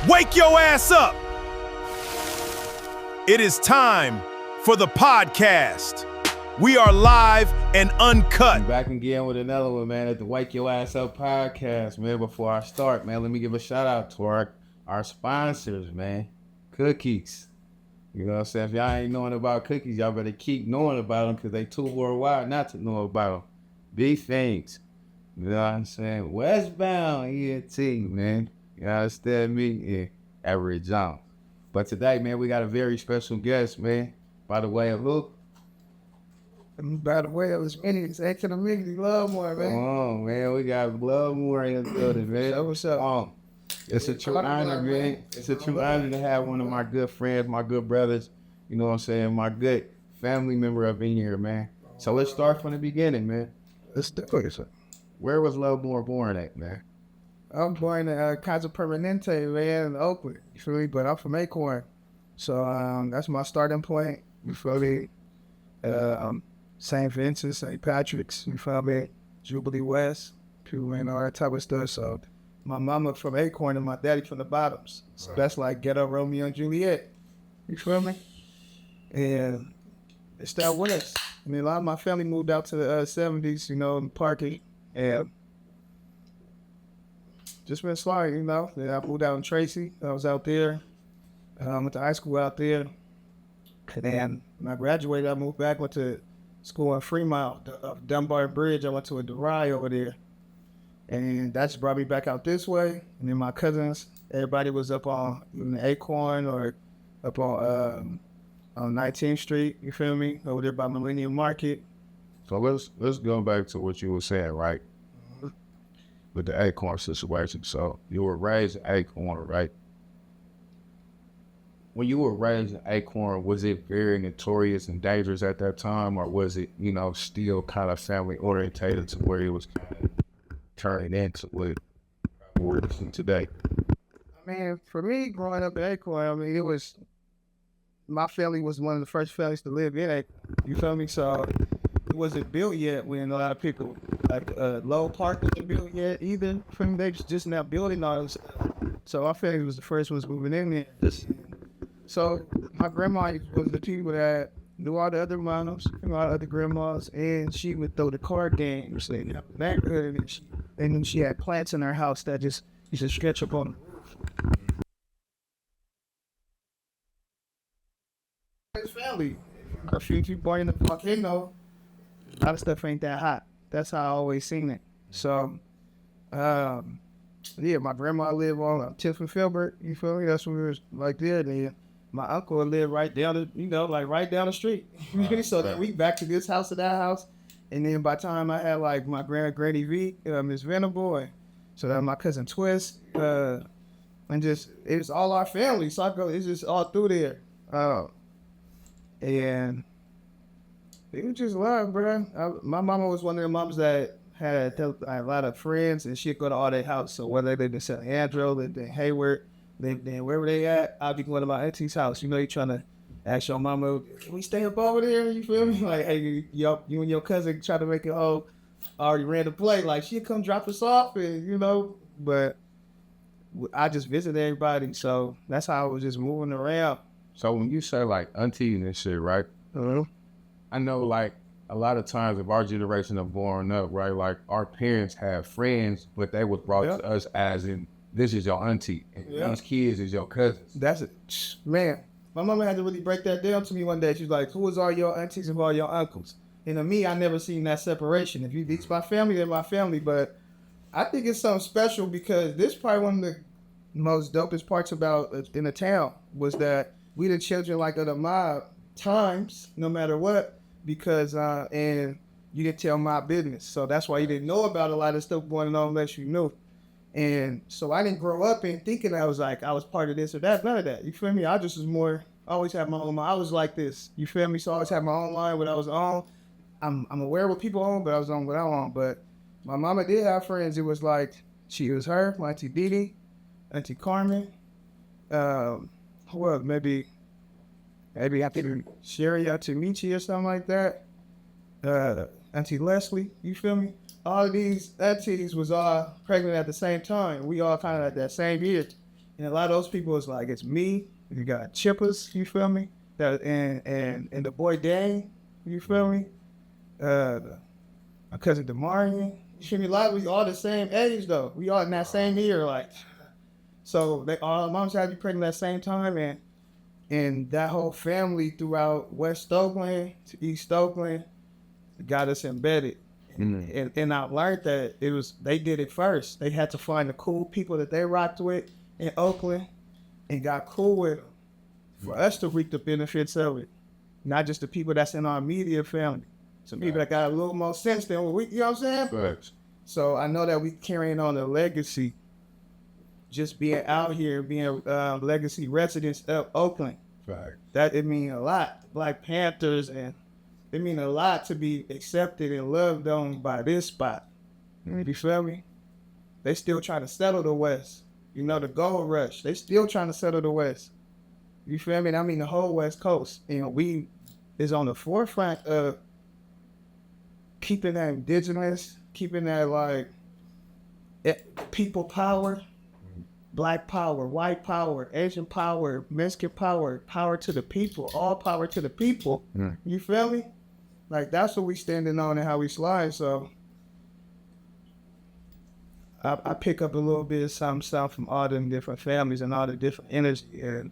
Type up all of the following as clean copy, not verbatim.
Wake your ass up! It is time for the podcast. We are live and uncut. I'm back again with another one, man, at the Wake Your Ass Up podcast, man. Before I start, man, let me give a shout out to our sponsors, man. Cookies. You know what I'm saying? If y'all ain't knowing about cookies, y'all better keep knowing about them because they too worldwide not to know about them. Big things. You know what I'm saying? Westbound ENT, man. You understand me? Yeah, Everett Jones. But today, man, we got a very special guest, man. By the way of Luke. By the way, it was Minnie's economics, Loove Moore, man. Oh, man, we got Loove Moore in the building, man. So what's up? It's a true honor, man. It's a true honor to have one of my good friends, my good brothers, you know what I'm saying, my good family member up in here, man. So let's start from the beginning, man. Let's do it. Where was Loove Moore born at, man? I'm born in Casa Permanente, man, in Oakland. You feel me? But I'm from Acorn. So that's my starting point. You feel me? St. Vincent, St. Patrick's, you feel me? Jubilee West, and all that type of stuff. So my mama from Acorn and my daddy from the Bottoms. So that's like ghetto Romeo and Juliet. You feel me? And it's that with us. I mean, a lot of my family moved out to the 70s, you know, in parking. And just been sliding, you know. Then I moved out in Tracy. I was out there. Went to high school out there. And then when I graduated, I moved back, went to school in Fremont, Dunbar Bridge. I went to a DeRai over there. And that just brought me back out this way. And then my cousins, everybody was up on the Acorn or up on 19th Street, you feel me? Over there by Millennium Market. So let's go back to what you were saying, right? With the Acorn situation. So you were raised in Acorn, right? When you were raised in Acorn, was it very notorious and dangerous at that time, or was it, you know, still kind of family orientated to where it was kind of turning into what we're seeing today? I mean, for me, growing up in Acorn, I mean, my family was one of the first families to live in Acorn. You feel me? So it wasn't built yet when a lot of people, like Lowe Park wasn't built yet either. For me, they just now building all this. So our family was the first ones moving in there. So my grandma was the people that knew all the other moms, all the other grandmas, and she would throw the card games in the neighborhood, and they knew she had plants in her house that just used to stretch up on the roof. His family, a few people in the volcano, a lot of stuff ain't that hot. That's how I always seen it. So, yeah, my grandma lived on 10th and Filbert, you feel me? That's when we was like there. Then my uncle lived right down the, you know, like right down the street. So then we back to this house to that house. And then by the time I had like my granny V, Miss Venable, and so that my cousin Twist, and just, it was all our family. So it's just all through there. And it was just love, bro. My mama was one of the moms that had a lot of friends, and she'd go to all their house. So whether they lived in San Andrew, lived in Hayward, lived in wherever they at, I'd be going to my auntie's house. You know, you trying to ask your mama, can we stay up over there? You feel me? Like, hey, you and your cousin try to make it whole, already ran the play. Like, she'd come drop us off, and, you know, but I just visit everybody. So that's how I was just moving around. So when you say like auntie and shit, right? I know like a lot of times of our generation of growing up, right? Like our parents have friends, but they was brought to us as in, this is your auntie, and these kids is your cousins. That's it. Man, my mama had to really break that down to me one day. She was like, who is all your aunties and all your uncles? And to me, I never seen that separation. If you it's my family, they're my family. But I think it's something special because this is probably one of the most dopest parts about in the town was that we the children like of the mob times, no matter what, because and you didn't tell my business. So that's why you didn't know about a lot of stuff going on unless you knew. And so I didn't grow up in thinking I was part of this or that, none of that. You feel me? I just was more, I always had my own mind. I was like this. You feel me? So I always had my own line what I was on. I'm aware of what people own, but I was on what I own. But my mama did have friends. It was like, she was her, my Auntie Didi, Auntie Carmen, well, maybe I think Sherry Auntie Michi or something like that. Auntie Leslie, you feel me? All of these aunties was all pregnant at the same time. We all kind of at that same year. And a lot of those people is like, it's me, you got Chippers, you feel me? And the boy Dane, you feel me? My cousin Demarion. You feel me? A lot of we all the same age though. We all in that same year, like. So they all moms had to be pregnant at the same time, and that whole family throughout West Oakland to East Oakland got us embedded. And I learned that they did it first. They had to find the cool people that they rocked with in Oakland and got cool with them for us to reap the benefits of it. Not just the people that's in our immediate family. Some people that got a little more sense than we, you know what I'm saying? Facts. So I know that we carrying on the legacy, just being out here, being legacy residents of Oakland. Fact. That it mean a lot. Black Panthers, and it mean a lot to be accepted and loved on by this spot. You feel me? They still trying to settle the West. You know, the gold rush. They still trying to settle the West. You feel me? And I mean the whole West Coast. And we is on the forefront of keeping that indigenous, keeping that like people power, black power, white power, Asian power, Mexican power, power to the people, all power to the people. You feel me? Like that's what we standing on and how we slide. So I pick up a little bit of something from all them different families and all the different energy, and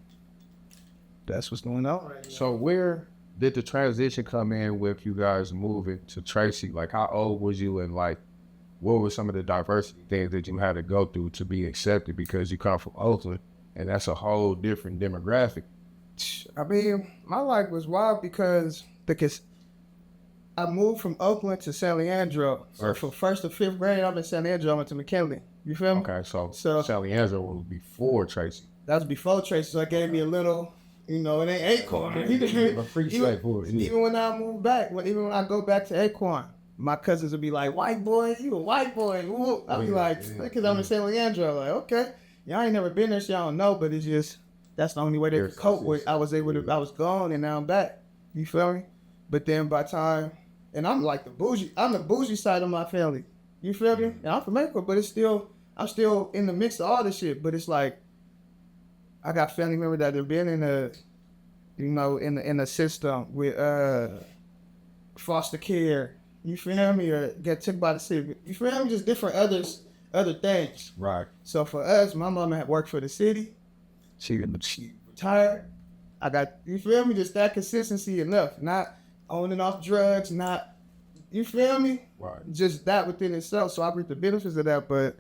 that's what's going on right now. So where did the transition come in with you guys moving to Tracy? Like how old was you, and like what were some of the diversity things that you had to go through to be accepted, because you come from Oakland and that's a whole different demographic? I mean, my life was wild because I moved from Oakland to San Leandro. So from 1st to 5th grade, I'm in San Leandro. I went to McKinley. You feel me? Okay, so San Leandro was before Tracy. That was before Tracy, so it gave me a little, you know, it ain't Acorn. Even when I moved back, even when I go back to Acorn, my cousins would be like, white boy, you a white boy. I'll be like, because I'm in San Leandro. Like, okay. Y'all ain't never been there, so y'all don't know, but it's just, that's the only way they could cope with. I was gone and now I'm back. You feel me? But then by time, and I'm like the bougie side of my family. You feel me? And I'm from Acorn, but I'm still in the mix of all this shit. But it's like, I got family members that have been in the system with foster care. You feel me? Or get took by the city. You feel me? Just different other things. Right. So for us, my mama had worked for the city. She retired. I got, you feel me? Just that consistency enough. Not on and off drugs, not, you feel me? Right. Just that within itself. So I reap the benefits of that. But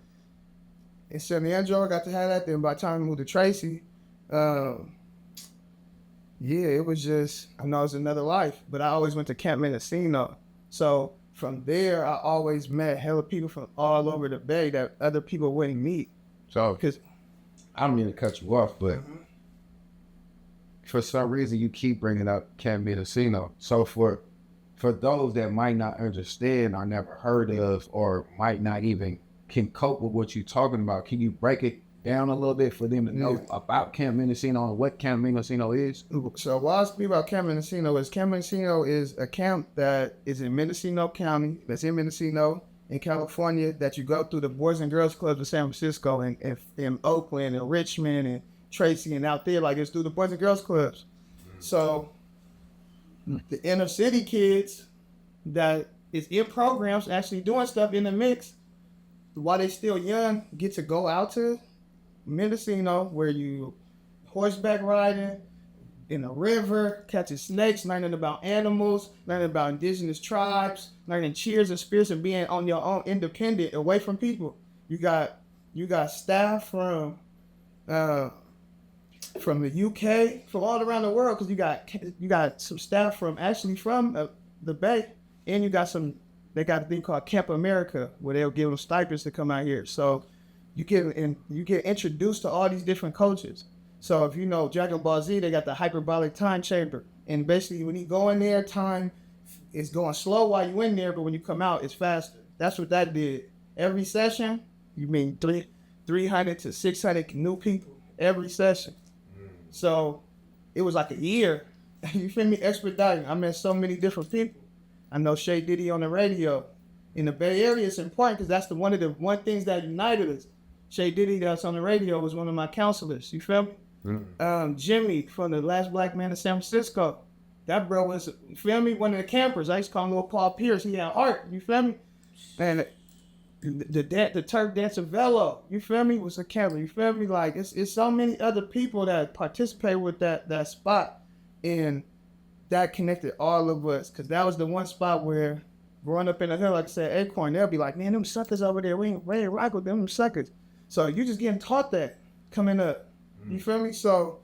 in San Leandro, I got to have that. Then by the time I moved to Tracy, it was just, I know it was another life, but I always went to Camp Mendocino. So from there, I always met hella people from all over the Bay that other people wouldn't meet. So, because I don't mean to cut you off, but for some reason you keep bringing up Camp Mendocino. So for those that might not understand or never heard of or might not even can cope with what you're talking about, can you break it down a little bit for them to know about Camp Mendocino and what Camp Mendocino is? So what I'll speak about Camp Mendocino is a camp that is in Mendocino County, that's in Mendocino, in California, that you go through the Boys and Girls Clubs of San Francisco and in Oakland and Richmond and Tracy and out there, like it's through the Boys and Girls Clubs. So the inner city kids that is in programs actually doing stuff in the mix while they still young get to go out to Mendocino, where you horseback riding in a river, catching snakes, learning about animals, learning about indigenous tribes, learning cheers and spirits, and being on your own, independent, away from people. You got staff from the UK, from all around the world, because you got some staff from the Bay, and they got a thing called Camp America, where they'll give them stipends to come out here. So you get introduced to all these different cultures. So if you know Dragon Ball Z, they got the hyperbolic time chamber. And basically when you go in there, time is going slow while you in there, but when you come out, it's faster. That's what that did. Every session, you mean 300 to 600 new people every session. So it was like a year. You feel me? Expediting. I met so many different people. I know Shay Diddy on the radio. In the Bay Area, it's important because that's one things that united us. Shay Diddy that's on the radio was one of my counselors. You feel me? Jimmy from the Last Black Man in San Francisco. That bro was, you feel me? One of the campers. I used to call him Little Paul Pierce. He had heart. You feel me? And the Turk Dancer Velo, you feel me, was a camper. You feel me? Like it's so many other people that participate with that spot, and that connected all of us. Cause that was the one spot where growing up in the hood, like I said, Acorn, they'll be like, man, them suckers over there, we ain't rock with them suckers. So you just getting taught that coming up. You feel me? So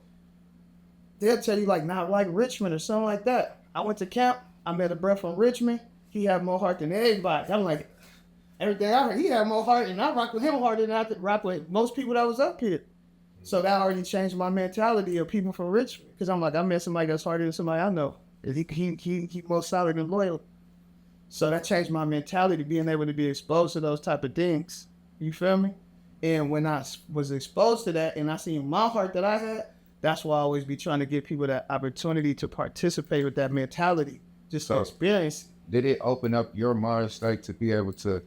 they'll tell you like not like Richmond or something like that. I went to camp, I met a bro from Richmond. He had more heart than everybody. I'm like, everything I heard, he had more heart, and I rock with him harder than I rock with most people that was up here. So that already changed my mentality of people from Richmond. Because I'm like, I met somebody that's harder than somebody I know. He more solid and loyal. So that changed my mentality, being able to be exposed to those type of things. You feel me? And when I was exposed to that and I seen my heart that I had, that's why I always be trying to give people that opportunity to participate with that mentality. Just to experience. Did it open up your mind, like, to be able to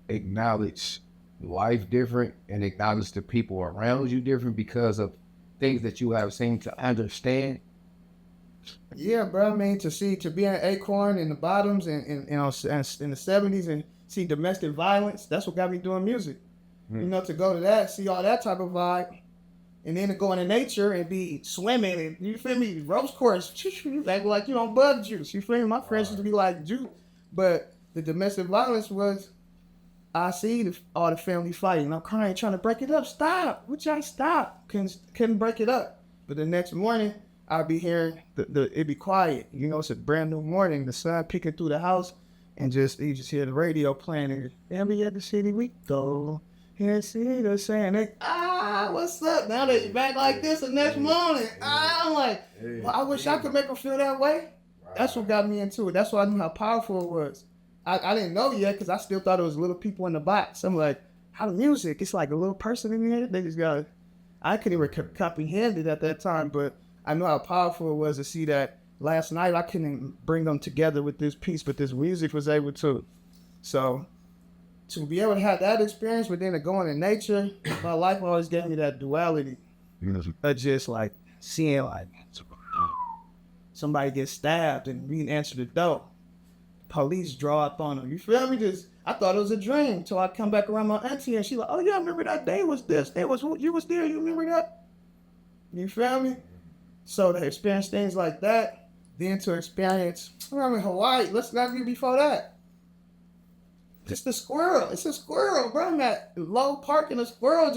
acknowledge life different and acknowledge the people around you different because of things that you have seen to understand? Yeah, bro. I mean, to be an Acorn in the bottoms and in the 70s and see domestic violence, that's what got me doing music. You know, to go to that, see all that type of vibe, and then to go into nature and be swimming and, you feel me, ropes course, like you on bug juice. You feel me? My friends used to be like juice, but the domestic violence was, I see all the family fighting. I'm crying, trying to break it up. Stop! Would y'all stop? Couldn't break it up. But the next morning, I'll be hearing it be quiet. You know, it's a brand new morning. The sun peeking through the house, and you just hear the radio playing. And we at the city we go. And see the saying, what's up? Now they back like this the next morning. I'm like, well, I wish I could make them feel that way. That's what got me into it. That's why I knew how powerful it was. I didn't know yet because I still thought it was little people in the box. I'm like, how the music? It's like a little person in there. They just got. I couldn't even comprehend it at that time, but I know how powerful it was to see that last night. I couldn't bring them together with this piece, but this music was able to. So to be able to have that experience, but then to go into nature, my life always gave me that duality of just like seeing like somebody get stabbed and we answer the door. Police draw up on them. You feel me? I thought it was a dream till I come back around my auntie and she like, oh yeah, I remember that day was this. Day was you was there. You remember that? You feel me? So to experience things like that, then to experience, I'm in Hawaii. Let's not get before that. Just the squirrel. It's a squirrel, bro. I'm at Low Park and the squirrel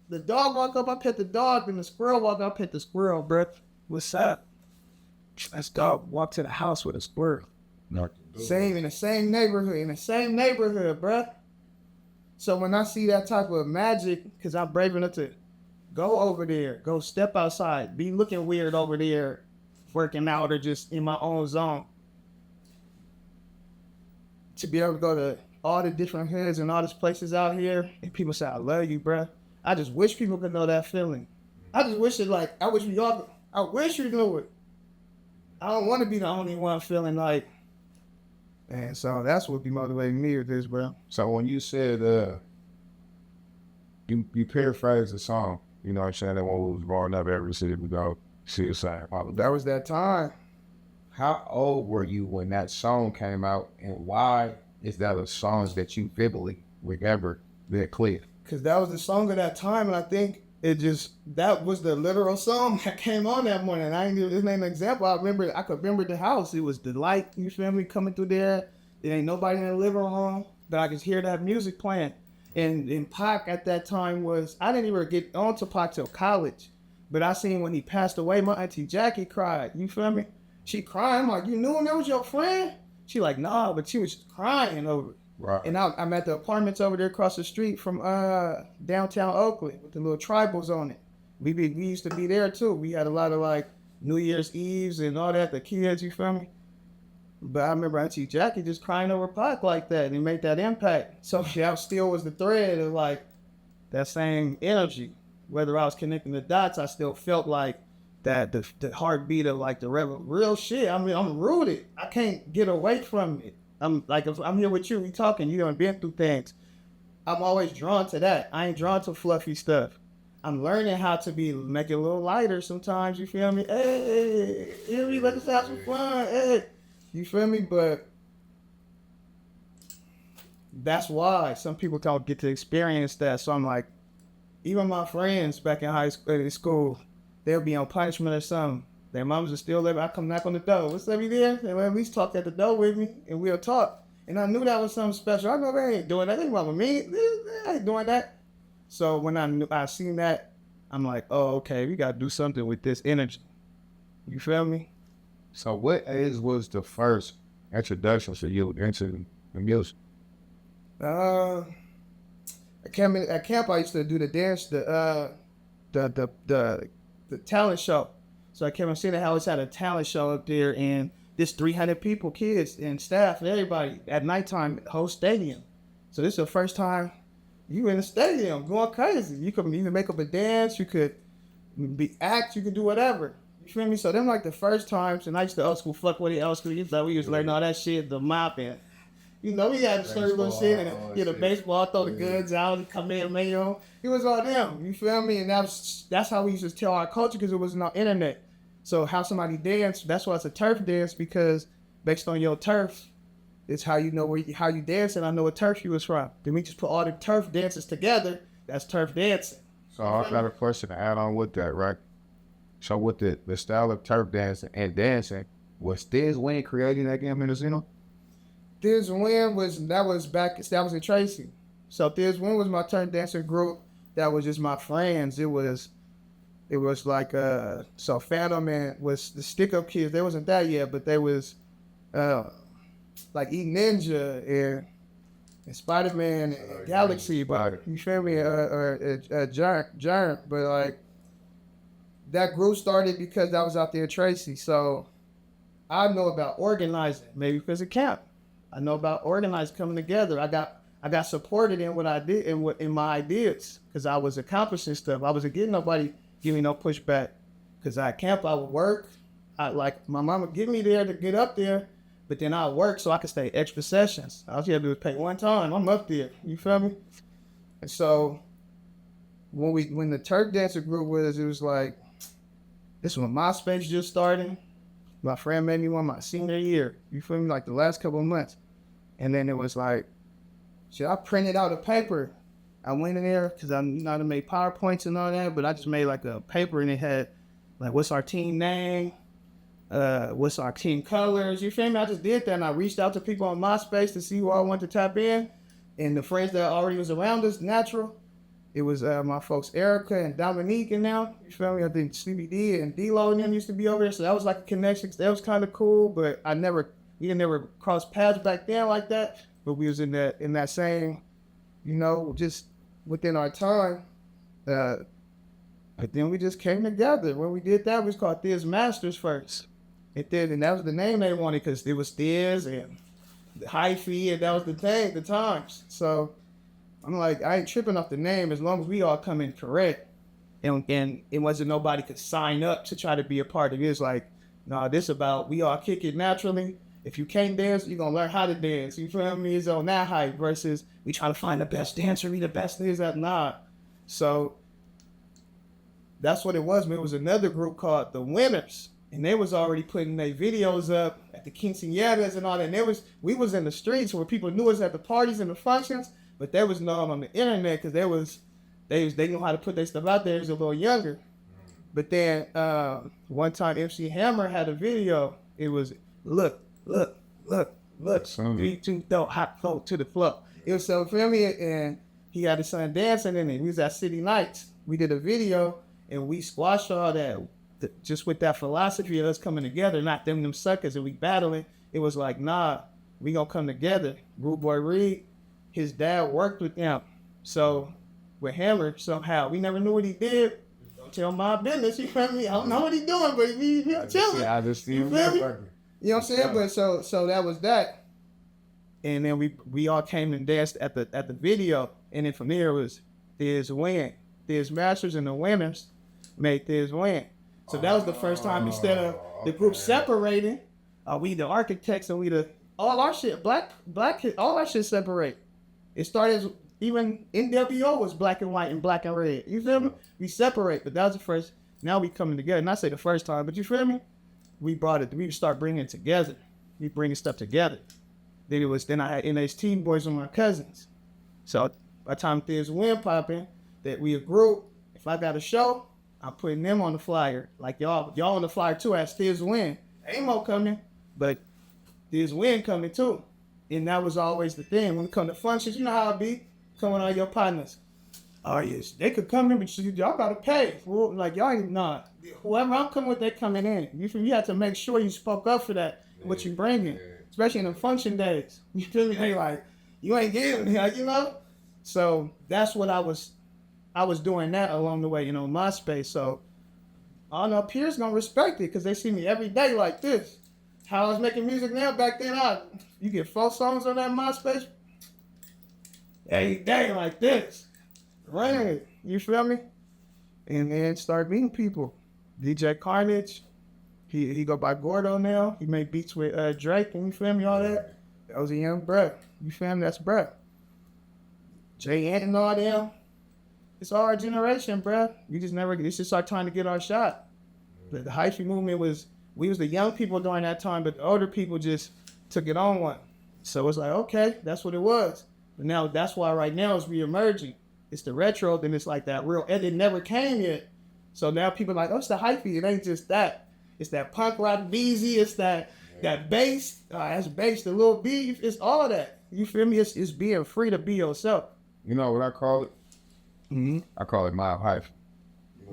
the dog walk up, I pet the dog, and the squirrel walk up, I pet the squirrel, bro. What's up? Let's go. Walk to the house with a squirrel. In the same neighborhood, bro. So when I see that type of magic, because I'm brave enough to go over there, go step outside, be looking weird over there, working out or just in my own zone, to be able to go to all the different hoods and all these places out here, and people say, I love you, bro. I just wish people could know that feeling. I just wish it like, I wish you knew it. I don't want to be the only one feeling like, and so that's what be motivating me with this, bro. So when you said, you paraphrased the song, you know what I'm saying, that one was growing up every city we go, suicide. That was that time. How old were you when that song came out, and why is that a song that you vividly remember that clear? Because that was the song of that time, and I think that was the literal song that came on that morning. I ain't give this name an example. I could remember the house. It was the light, you feel me, coming through there. There ain't nobody in the living room, but I could hear that music playing. And Pac at that time I didn't even get onto Pac till college, but I seen when he passed away, my auntie Jackie cried, you feel me? She cried. I'm like, you knew him? That was your friend? She like, nah, but she was crying over it. Right. And I'm at the apartments over there across the street from downtown Oakland with the little tribals on it. We used to be there too. We had a lot of like New Year's Eves and all that, the kids, you feel me? But I remember Auntie Jackie just crying over Pac like that, and it made that impact. So that still was the thread of like that same energy. Whether I was connecting the dots, I still felt like that the heartbeat of like the real shit. I mean, I'm rooted. I can't get away from it. I'm like, if I'm here with you, we talking, you done been through things. I'm always drawn to that. I ain't drawn to fluffy stuff. I'm learning how to make it a little lighter sometimes, you feel me? Hey, let's have some fun. Hey. You feel me? But that's why some people don't get to experience that. So I'm like, even my friends back in high school, in school, they'll be on punishment or something. Their moms are still living. I come knock on the door. What's up, you there? They'll at least talk at the door with me, and we'll talk. And I knew that was something special. I know they ain't doing that. They want me. They ain't doing that. So when I seen that, I'm like, oh, okay, we got to do something with this energy. You feel me? So what age was the first introduction for you into the music? At camp, I used to do the dance, the talent show. So I came and seen how it's had a talent show up there, and this 300 people, kids and staff and everybody at nighttime, whole stadium. So this is the first time you in the stadium going crazy. You could even make up a dance, you could act, you could do whatever. You feel me? So them like the first times, and I used to old school fuck with it, old school. We used to learn all that shit, the mop and. You know, we had to start little shit and get a baseball, throw the goods out, and come in, man, you know. It was all them, you feel me? And that's how we used to tell our culture because it wasn't on internet. So how somebody dance, that's why it's a turf dance, because based on your turf, it's how you know how you dance, and I know what turf you was from. Then we just put all the turf dances together, that's turf dancing. So I got a question to add on with that, right? So with the style of turf dancing and dancing, was W.Y.A.U creating that game in Mendocino? W.Y.A.U was in Tracy. So W.Y.A.U was my turn dancing group. That was just my friends. It was like so Phantom and was the stick up kids. They wasn't that yet, but they was like E Ninja and Spider-Man and Galaxy, but you feel me? Giant, but like that group started because I was out there in Tracy. So I know about organizing, maybe because of camp. I know about organizing, coming together. I got supported in what I did in my ideas because I was accomplishing stuff. I wasn't getting nobody give me no pushback because at camp I would work. My mama would get me there to get up there, but then I work so I could stay extra sessions. All you had to do was pay one time. I'm up there. You feel me? And so when the Turk Dancer group was, it was like this was when MySpace just starting. My friend made me one my senior year. You feel me? Like the last couple of months. And then it was like, I printed out a paper. I went in there because I knew how to make PowerPoints and all that, but I just made like a paper and it had like, what's our team name? What's our team colors? You feel me? I just did that and I reached out to people on MySpace to see who I wanted to tap in. And the friends that already was around us, natural. It was my folks Erica and Dominique and now, you feel me? I think CBD and D-Lo and them used to be over there, so that was like a connection. That was kind of cool, but we didn't never cross paths back then like that. But we was in that same, you know, just within our time. But then we just came together. When we did that, we was called Thiz Masters first. And that was the name they wanted because it was Thiz and hyphy, and that was the thing, the times. So I'm like, I ain't tripping off the name as long as we all come in correct. And it wasn't nobody could sign up to try to be a part of it. It's like, no, this about we all kick it naturally. If you can't dance, you're going to learn how to dance. You feel me? It's on that hype versus we try to find the best dancer, be the best things that nah. So that's what it was. Man. It was another group called The Winners. And they was already putting their videos up at the quinceañeras and all that. And we was in the streets where people knew us at the parties and the functions. But they was known on the internet because they knew how to put their stuff out there. They was a little younger. But then one time MC Hammer had a video. It was look, 3, 2, hot flow to the floor. It was so feel me, and he had his son dancing in it. We was at City Nights. We did a video and we squashed all that just with that philosophy of us coming together, not them suckers, and we battling. It was like, nah, we gonna come together. Rude Boy Reed. His dad worked with them. So with Hammer, somehow, we never knew what he did. Don't tell my business, you feel me? I don't know what he's doing, but he chilling. I just see him. You know what I'm saying? But so that was that. And then we all came and danced at the video. And then from there it was W.Y.A.U. Thiz Masters and the Winners made W.Y.A.U. So that was the first time instead of the group separating, we the architects and we all our shit, black all our shit separate. It started even NWO was black and white and black and red. You feel me? We separate, but that was the first. Now we coming together. Not say the first time, but you feel me? We start bringing it together. We bringing stuff together. Then I had NHT boys with my cousins. So by the time There's Wind popping, that we a group. If I got a show, I'm putting them on the flyer. Like y'all on the flyer too as There's Wind. Ain't more coming, but There's Wind coming too. And that was always the thing. When it come to functions, you know how it be. Come with all your partners. Oh yes, they could come in, but y'all gotta pay. Well, like y'all ain't not. Whoever I'm coming with, they coming in. You have to make sure you spoke up for that. What you bringing, especially in the function days. You feel me? They like you ain't getting like you know. So that's what I was doing that along the way, you know, MySpace. So I don't know, peers gonna respect it because they see me every day like this. How I was making music now, back then, you get 4 songs on that MySpace every day like this. Right. You feel me? And then start meeting people. DJ Carnage, he go by Gordo now. He made beats with Drake, and you feel me, all that. That was a young bruh. You feel me? That's bruh. Jay Ant and all them. It's our generation, bruh. It's just our time to get our shot. But the hyphy movement we was the young people during that time, but the older people just took it on one. So it's like, okay, that's what it was. But now that's why right now it's reemerging. It's the retro, then it's like that real, and it never came yet. So now people are like, oh, it's the hyphy. It ain't just that. It's that punk rock BZ. It's that bass. That's bass, the little beef. It's all that. You feel me? It's being free to be yourself. You know what I call it? Mm-hmm. I call it mob hyphy.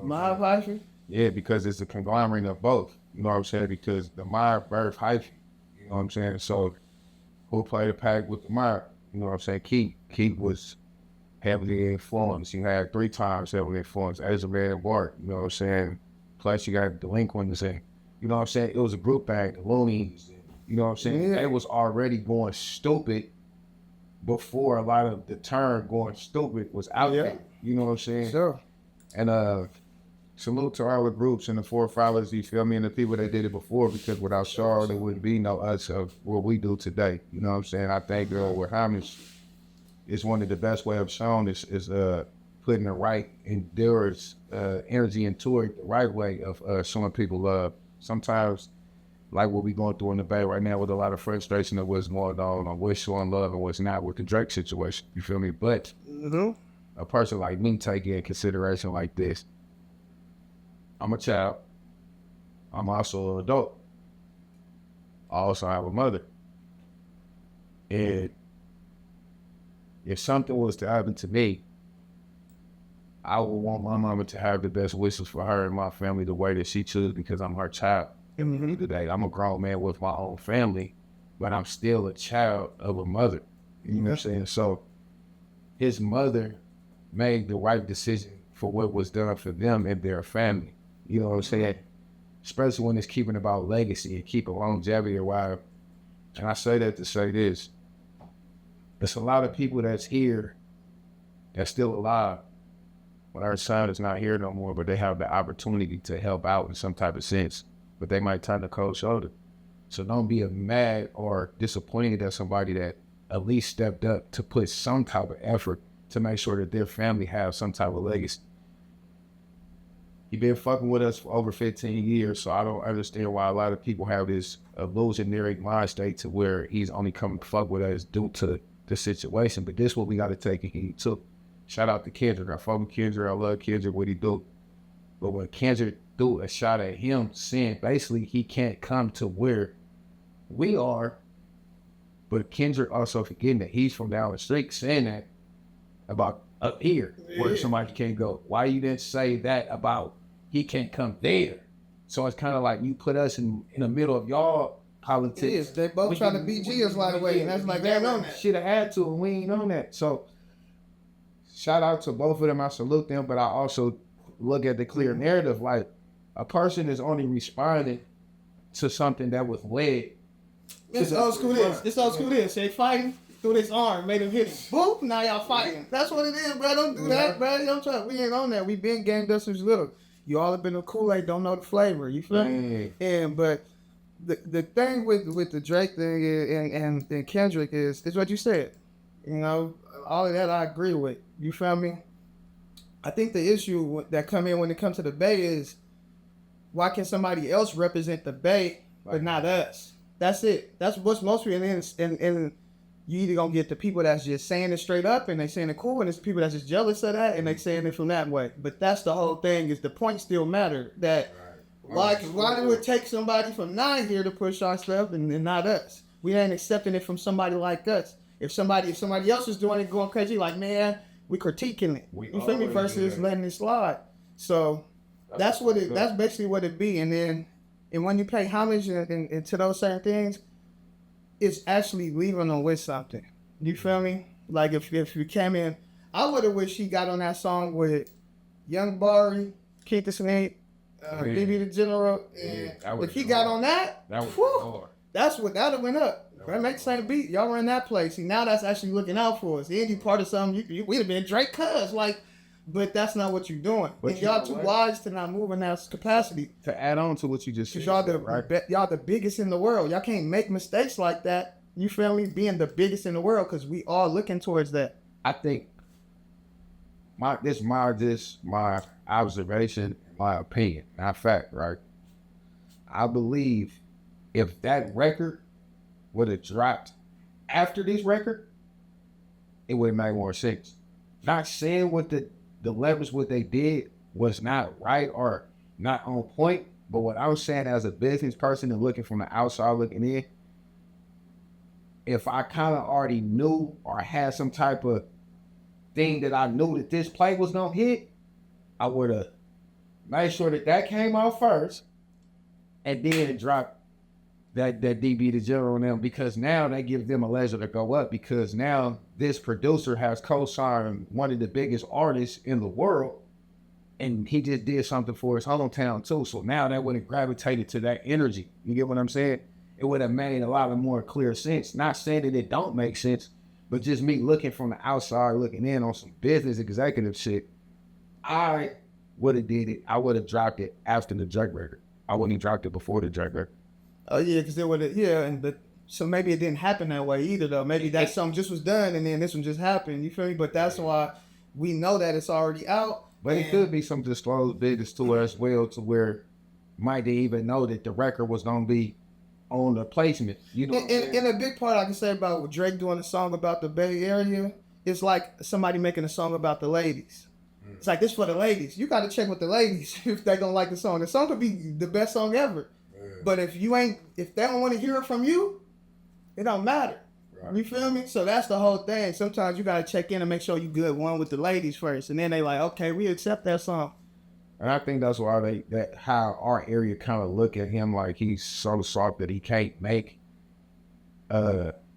Mob hyphy? Yeah, because it's a conglomerate of both. You know what I'm saying? Because the mob birth hyphy. You know what I'm saying? So who played the pack with the mob? You know what I'm saying? Keith was heavily influenced. You had 3 times heavily influenced. As a man Bart, you know what I'm saying? Plus you got Delinquents and, you know what I'm saying? It was a group bag, the Loonies. You know what I'm saying? Yeah. They was already going stupid before a lot of the term going stupid was out there. You know what I'm saying? Sure. And salute to all the groups and the forefathers, you feel me, and the people that did it before, because without Charles, there wouldn't be no us of what we do today. You know what I'm saying? I think with homage is one of the best way of showing is putting the right endurance, energy into it, the right way of showing people love. Sometimes, like what we going through in the Bay right now with a lot of frustration of what's going on what's showing love and what's not with the Drake situation. You feel me? But a person like me taking in consideration like this, I'm a child. I'm also an adult. I also have a mother. And if something was to happen to me, I would want my mama to have the best wishes for her and my family the way that she chose, because I'm her child. Today, I'm a grown man with my own family, but I'm still a child of a mother. You know what I'm saying? So his mother made the right decision for what was done for them and their family. You know what I'm saying? Especially when it's keeping about legacy and keeping longevity alive. And I say that to say this. There's a lot of people that's here that's still alive. But our son is not here no more, but they have the opportunity to help out in some type of sense. But they might turn the cold shoulder. So don't be mad or disappointed at somebody that at least stepped up to put some type of effort to make sure that their family has some type of legacy. He been fucking with us for over 15 years, so I don't understand why a lot of people have this illusionary mind state to where he's only coming to fuck with us due to the situation. But this is what we got to take heed to. Shout out to Kendrick. I fuck with Kendrick. I love Kendrick, what he do. But when Kendrick threw a shot at him, saying basically he can't come to where we are, but Kendrick also forgetting that he's from down the street, saying that about up here where somebody can't go. Why you didn't say that about he can't come there? So it's kind of like you put us in the middle of y'all politics. It is. They both trying to BG us right away, and that's like, they don't know that. Should have had to, and we ain't on that. So shout out to both of them. I salute them, but I also look at the clear narrative. Like, a person is only responding to something that was led. This old school this. This old school this. They fighting through this arm, made him hit him. Boop, now y'all fighting. That's what it is, bro. Don't do that, bro. You don't try. We ain't on that. We been gang dust since little. You all have been a Kool-Aid, don't know the flavor. You feel me? And but the thing with the Drake thing and Kendrick is what you said. You know, all of that I agree with. You feel me? I think the issue that come in when it comes to the Bay is why can somebody else represent the Bay but not us? That's it. That's what's most people and you either gonna get the people that's just saying it straight up and they saying it cool, and it's the people that's just jealous of that and they saying it from that way. But that's the whole thing, is the point still matter. That why do it take somebody from 9 here to push our stuff and not us? We ain't accepting it from somebody like us. If somebody else is doing it going crazy, like, man, we critiquing it. You feel me? Versus letting it slide. So that's basically what it be. And when you pay homage and to those certain things, it's actually leaving them with something. You feel me? Like if you came in, I would have wished he got on that song with Young Barry, Keith the Snake, BB the General. And if he got on that, that's what that would have went up. That makes sense. Beat y'all were in that place. See, now that's actually looking out for us. And you part of something. We'd have been Drake, cuz like. But that's not what you're doing. But and y'all too wise to not move in that capacity. To add on to what you just said, y'all the biggest in the world. Y'all can't make mistakes like that. You feel me? Being the biggest in the world, because we all looking towards that. I think my observation, my opinion, not fact, right? I believe if that record would have dropped after this record, it would have made more sense. Not saying what the levels, what they did was not right or not on point, but what I was saying as a business person and looking from the outside looking in, if I kind of already knew or had some type of thing that I knew that this play was gonna hit, I would have made sure that came out first and then dropped that DB the General on them, because now that gives them a leisure to go up, because now this producer has co-signed one of the biggest artists in the world, and he just did something for his hometown too. So now that would have gravitated to that energy. You get what I'm saying? It would have made a lot of more clear sense. Not saying that it don't make sense, but just me looking from the outside, looking in on some business executive shit, I would have did it. I would have dropped it after the Drake record. I wouldn't have dropped it before the Drake record. Oh yeah, because it would have, but so maybe it didn't happen that way either though. Maybe that something just was done and then this one just happened. You feel me? But that's why we know that it's already out. But it could be some disclosed business to us as well, to where might they even know that the record was gonna be on the placement. You know. And a big part I can say about Drake doing a song about the Bay Area, it's like somebody making a song about the ladies. It's like, this for the ladies. You got to check with the ladies if they gonna like the song. The song could be the best song ever. But if they don't want to hear it from you, it don't matter. Right. You feel me? So that's the whole thing. Sometimes you gotta check in and make sure you good one with the ladies first, and then they like, okay, we accept that song. And I think that's why how our area kind of look at him like he's so soft that he can't make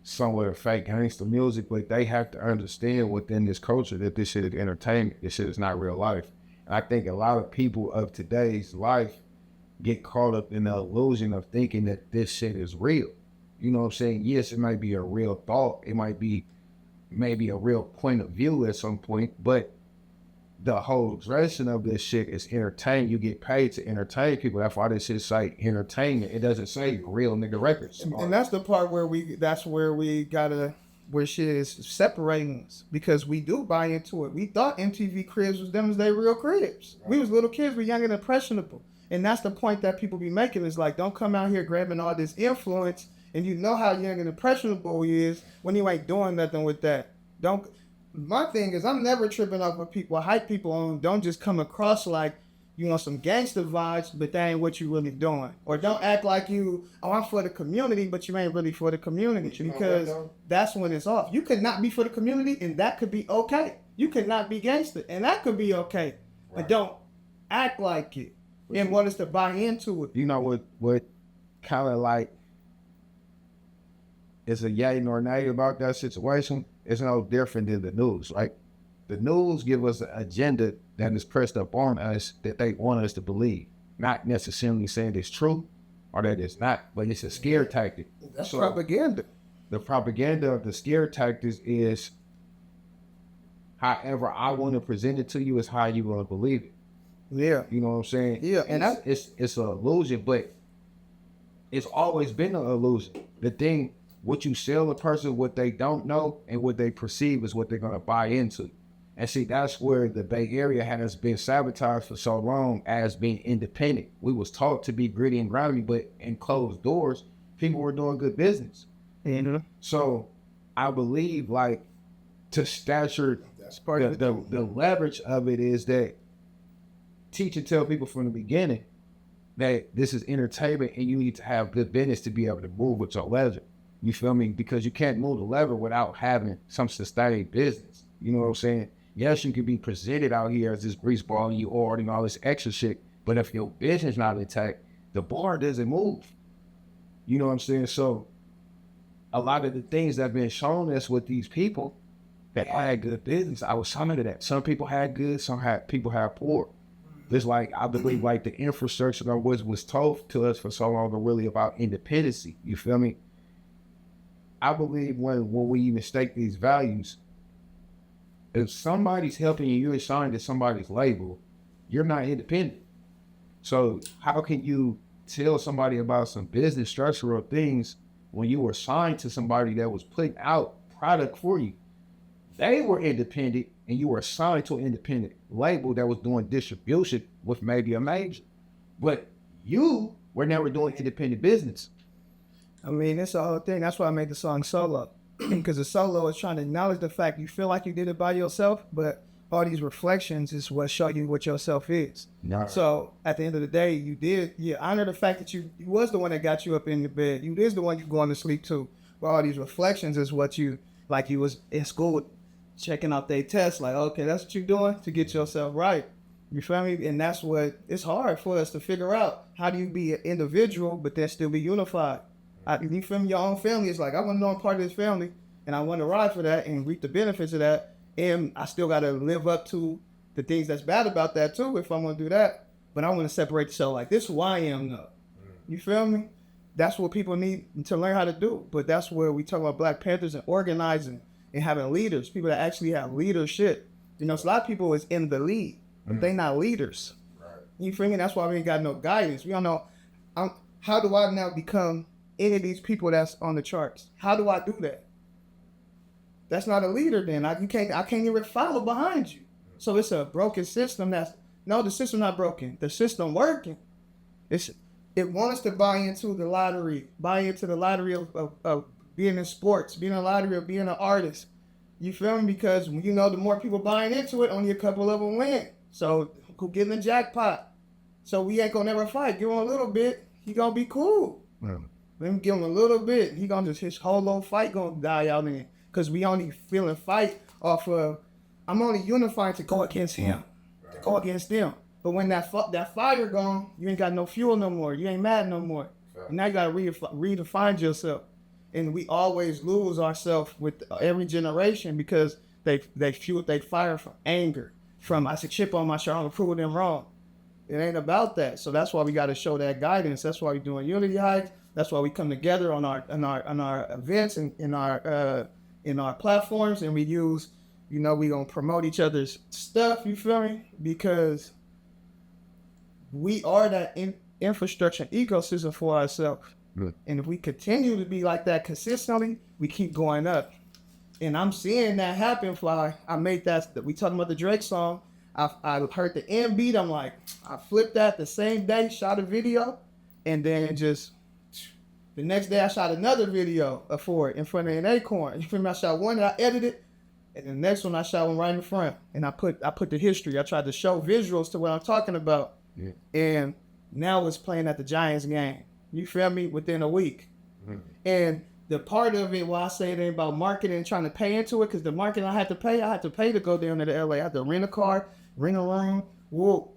somewhat fake gangster music, but they have to understand within this culture that this shit is entertainment. This shit is not real life. And I think a lot of people of today's life get caught up in the illusion of thinking that this shit is real. You know what I'm saying? Yes, it might be a real thought. It might be maybe a real point of view at some point, but the whole dressing of this shit is entertainment. You get paid to entertain people. That's why this shit say entertainment. It doesn't say real nigga records. And that's the part where where shit is separating us, because we do buy into it. We thought MTV cribs was them as they real cribs. Right. We was little kids, we young and impressionable. And that's the point that people be making, is like, don't come out here grabbing all this influence and you know how young and impressionable he is when you ain't doing nothing with that. My thing is, I'm never tripping off what people hype people on. Don't just come across like, some gangster vibes, but that ain't what you really doing. Or don't act like I'm for the community, but you ain't really for the community, because that's when it's off. You could not be for the community and that could be okay. You could not be gangster and that could be okay. Right. But don't act like it and want us to buy into it. You know what kind of like is a yay nor nay about that situation? It's no different than the news. Like, the news give us an agenda that is pressed up on us that they want us to believe. Not necessarily saying it's true or that it's not, but it's a scare tactic. That's propaganda. The propaganda of the scare tactics is however I want to present it to you is how you want to believe it. Yeah. You know what I'm saying? Yeah. And it's an illusion, but it's always been an illusion. The thing what you sell a person, what they don't know, and what they perceive is what they're gonna buy into. And see, that's where the Bay Area has been sabotaged for so long as being independent. We was taught to be gritty and grimy, but in closed doors, people were doing good business. Mm-hmm. So I believe like to stature, the leverage of it is that teach and tell people from the beginning that this is entertainment and you need to have good business to be able to move with your lever. You feel me? Because you can't move the lever without having some sustained business. You know what I'm saying? Yes, you can be presented out here as this grease ball and you ordering all this extra shit, but if your business not intact, the bar doesn't move. You know what I'm saying? So a lot of the things that have been shown us with these people that had good business, I was some of that. Some people had good, people had poor. It's like, I believe like the infrastructure that was told to us for so long are really about independency. You feel me? I believe when we even stake these values, if somebody's helping you, you're assigned to somebody's label, you're not independent. So how can you tell somebody about some business structural things when you were assigned to somebody that was putting out product for you? They were independent and you were assigned to an independent label that was doing distribution with maybe a major. But you were never doing independent business. I mean, it's the whole thing. That's why I made the song Solo. Because the solo is trying to acknowledge the fact you feel like you did it by yourself, but all these reflections is what show you what yourself is. No. So at the end of the day, you honor the fact that you was the one that got you up in the bed. You is the one you going to sleep to. But all these reflections is what you, like you was in school checking out their tests, like, okay, that's what you're doing to get yourself right. You feel me? And that's what, it's hard for us to figure out. How do you be an individual, but then still be unified? You feel me? Your own family is like, I want to know I'm part of this family, and I want to ride for that and reap the benefits of that. And I still got to live up to the things that's bad about that too, if I want to do that. But I want to separate the show. Like, this is who I am now. You feel me? That's what people need to learn how to do. But that's where we talk about Black Panthers and organizing and having leaders, people that actually have leadership. You know, so a lot of people is in the lead, but they not leaders. Right. You feel me? That's why we ain't got no guidance. We don't know, how do I now become any of these people that's on the charts? How do I do that? That's not a leader then. I can't even follow behind you. So it's a broken system. The system not broken. The system working. It wants us to buy into the lottery of being in sports, being in a lottery of being an artist. You feel me? Because you know, the more people buying into it, only a couple of them win. So who getting the jackpot? So we ain't gonna never fight. Give him a little bit, he gonna be cool. Let me give him a little bit. He gonna just, his whole little fight gonna die out in. Cause we only feeling fight off of, I'm only unifying to go against him, to go against them. But when that fire gone, you ain't got no fuel no more. You ain't mad no more. And now you gotta redefine yourself. And we always lose ourselves with every generation because they fuel their fire from anger, from I should chip on my shoulder and prove them wrong. It ain't about that. So that's why we got to show that guidance. That's why we're doing unity hikes. That's why we come together on our events and in our platforms, and we use, you know, we gonna promote each other's stuff. You feel me? Because we are that infrastructure ecosystem for ourselves. And if we continue to be like that consistently, we keep going up. And I'm seeing that happen. Fly. I made that. We talking about the Drake song. I heard the end beat. I'm like, I flipped that the same day, shot a video, and then just the next day I shot another video for it in front of an acorn. You feel me? I shot one and I edited, and the next one I shot one right in front. And I put the history. I tried to show visuals to what I'm talking about. Yeah. And now it's playing at the Giants game. You feel me? Within a week. And the part of it why I say it ain't about marketing and trying to pay into it, because the marketing I had to pay to go down to the LA. I had to rent a car, rent a room, whoa,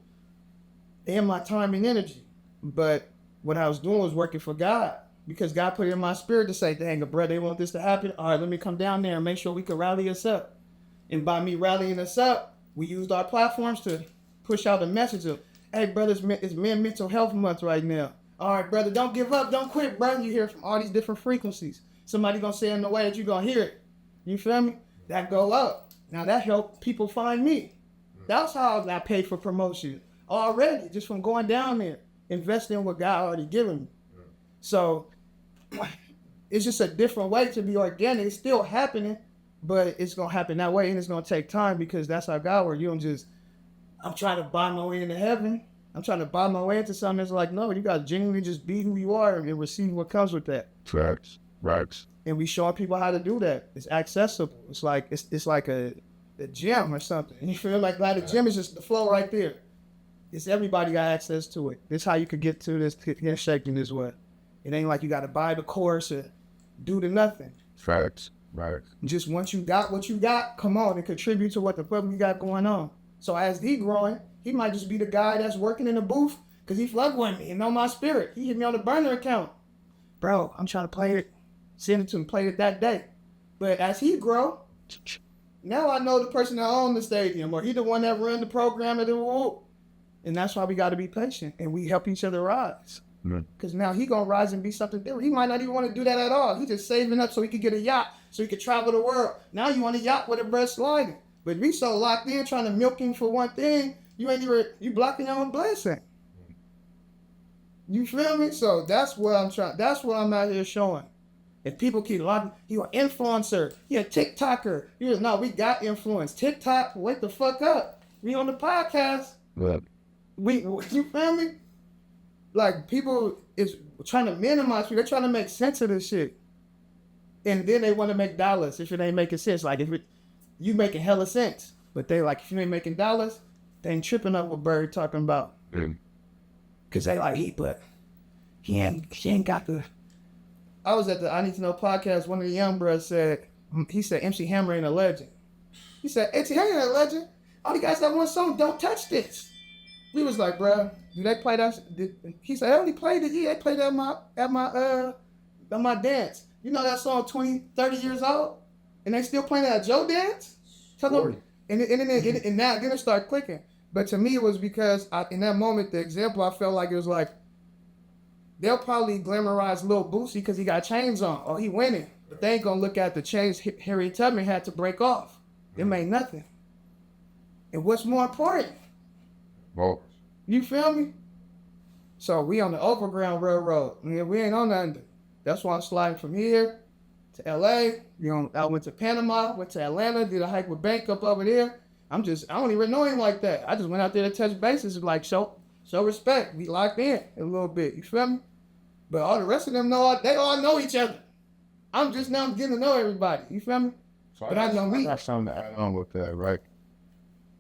and my time and energy. But what I was doing was working for God, because God put it in my spirit to say, dang, bro, they want this to happen. All right, let me come down there and make sure we can rally us up. And by me rallying us up, we used our platforms to push out a message of, hey, brothers, it's Men Mental Health Month right now. All right, brother, don't give up, don't quit, bro. You hear from all these different frequencies. Somebody gonna say it in the way that you gonna hear it. You feel me? That go up. Now that helped people find me. That's how I paid for promotion already, just from going down there, investing in what God already given me. So it's just a different way to be organic. It's still happening, but it's gonna happen that way, and it's gonna take time because that's how God works. You don't just, I'm trying to buy my way into heaven. I'm trying to buy my way into something that's like, no, you gotta genuinely just be who you are and receive what comes with that. Facts. Right. And we showing people how to do that. It's accessible. It's like a gym or something. You feel like the gym is just the flow right there. It's everybody got access to it. This how you could get to this shaking this way. It ain't like you gotta buy the course or do the nothing. Facts. Right. Just once you got what you got, come on and contribute to what the fuck you got going on. So as he growing, he might just be the guy that's working in the booth because he fuck with me and know my spirit. He hit me on the burner account. Bro, I'm trying to play it. Send it to him, play it that day. But as he grow, now I know the person that owns the stadium or he the one that run the program at the whoop. And that's why we got to be patient and we help each other rise. Because now he going to rise and be something different. He might not even want to do that at all. He just saving up so he could get a yacht, so he could travel the world. Now you want a yacht with a breast sliding. But we so locked in trying to milk him for one thing, you blocking your own blessing. You feel me? So that's what I'm out here showing. If people keep locking, he an influencer, he a TikToker. No, we got influence. TikTok, wake the fuck up. We on the podcast. Right. You feel me? Like, people is trying to minimize people. They're trying to make sense of this shit. And then they want to make dollars if it ain't making sense. Like, you making hella sense. But they like, if you ain't making dollars, they ain't tripping up what Bird talking about. Because they like, he ain't got the... I was at the I Need to Know podcast. One of the young brothers said, MC Hammer ain't a legend. He said, MC Hammer ain't a legend. All the guys that one song, don't touch this. We was like, bruh, do they play that? He said, I only played it. Yeah, they played it at my dance. You know that song 20, 30 years old? And they still playing it at Joe dance? And now then it started clicking. But to me, it was because in that moment, the example, I felt like it was like, they'll probably glamorize Lil Boosie because he got chains on. Or he winning. But they ain't going to look at the chains Harriet Tubman had to break off. It made nothing. And what's more important? Well, you feel me? So we on the overground railroad. We ain't on the under. That's why I'm sliding from here to LA. I went to Panama, went to Atlanta, did a hike with Bank up over there. I don't even know him like that. I just went out there to touch bases, like show respect. We locked in a little bit. You feel me? But all the rest of them they all know each other. I'm just now getting to know everybody. You feel me? So but I know me. That's something to add on with that, right?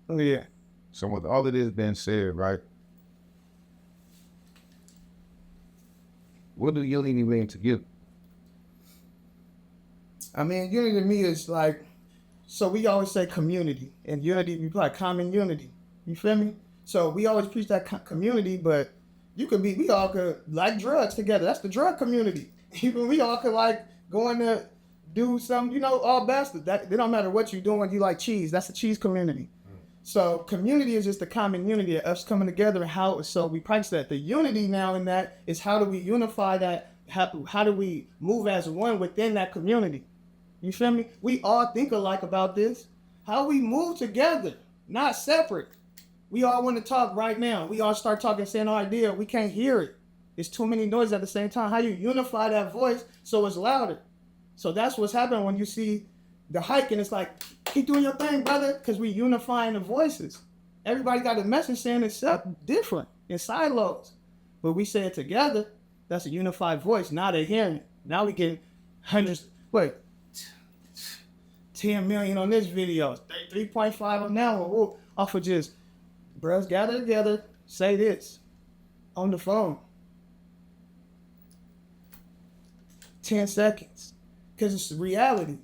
Oh yeah. So with all of this being said, right? What do unity mean to you? I mean, unity to me is like, so we always say community. And unity, we like common unity. You feel me? So we always preach that community, but we all could like drugs together. That's the drug community. Even we all could like going to do some, all bastard. It don't matter what you're doing, you like cheese. That's the cheese community. So community is just the common unity of us coming together and so we practice that. The unity now in that is how do we unify that? How do we move as one within that community? You feel me? We all think alike about this. How we move together, not separate. We all want to talk right now. We all start talking, saying our idea. We can't hear it. It's too many noises at the same time. How you unify that voice so it's louder? So that's what's happening when you see the hike and it's like, keep doing your thing, brother, because we unifying the voices. Everybody got a message saying it's different in silos. But we say it together, that's a unified voice. Now they're hearing it. Now we get 10 million on this video, 3.5 on that one. Off of just, bros, gather together, say this on the phone. 10 seconds. Because it's reality.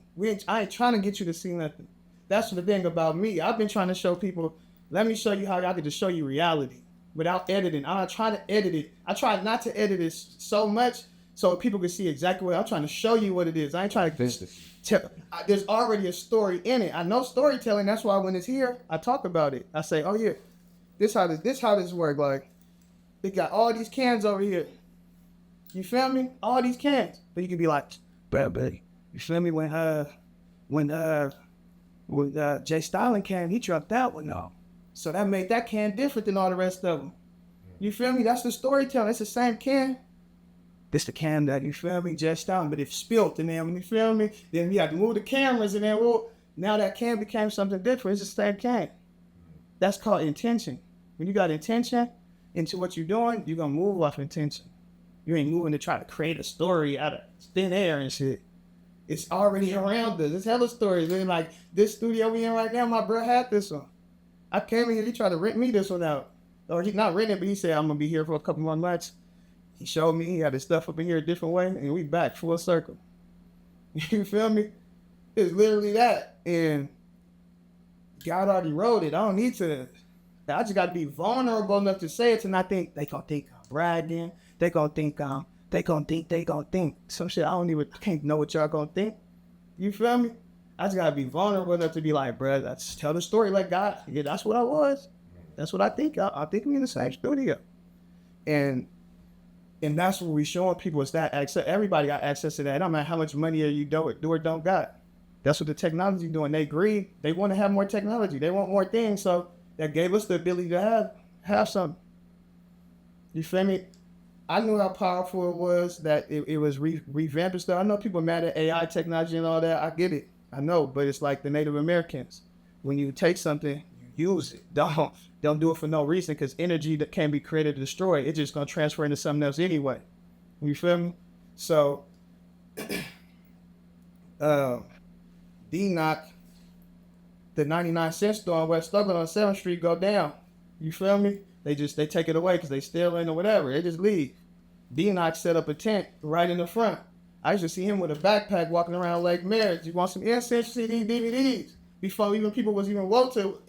I ain't trying to get you to see nothing. That's the thing about me. I've been trying to show people, let me show you how I can just show you reality without editing. I'm not trying to edit it. I try not to edit it so much so people can see exactly what I'm trying to show you what it is. I ain't trying to tell. There's already a story in it. I know storytelling. That's why when it's here, I talk about it. I say, oh yeah, this how this work. Like, they got all these cans over here. You feel me? All these cans. But you can be like, baby. You feel me? When Jay Stalin came, he dropped that one off. So that made that can different than all the rest of them. You feel me? That's the storytelling. It's the same can. It's the cam that, you feel me, just out, but it spilt, and then when you feel me, then we had to move the cameras, and then now that cam became something different. It's the same cam. That's called intention. When you got intention into what you're doing, you're gonna move off intention. You ain't moving to try to create a story out of thin air and shit. It's already around us. It's hella stories. And like this studio we in right now, my bro had this one. I came in here, he tried to rent me this one out. Or he not renting, but he said, I'm gonna be here for a couple more months. He showed me, he had his stuff up in here a different way, and we back full circle. You feel me? It's literally that. And God already wrote it. I don't need to. I just gotta be vulnerable enough to say it and not think they gonna think I'm bragging. They gonna think some shit I don't even can't know what y'all gonna think. You feel me? I just gotta be vulnerable enough to be like, bruh, let's tell the story like God. Yeah, that's what I was. That's what I think. I think we in the same studio. And that's what we showing people is that access. Everybody got access to that. I don't matter how much money you do or don't got. That's what the technology doing. They agree. They want to have more technology. They want more things. So that gave us the ability to have something. You feel me? I knew how powerful it was that it was revamping stuff. I know people mad at AI technology and all that. I get it. I know, but it's like the Native Americans. When you take something, you use it. Don't do it for no reason, because energy that can be created to destroy, it's just gonna transfer into something else anyway. You feel me? So D-Knock, the 99-cent store on West Oakland on 7th Street go down. You feel me? They take it away because they steal in or whatever. They just leave. D-Knock set up a tent right in the front. I used to see him with a backpack walking around Lake Merritt. You want some incense, CDs, DVDs? Before even people was even woke to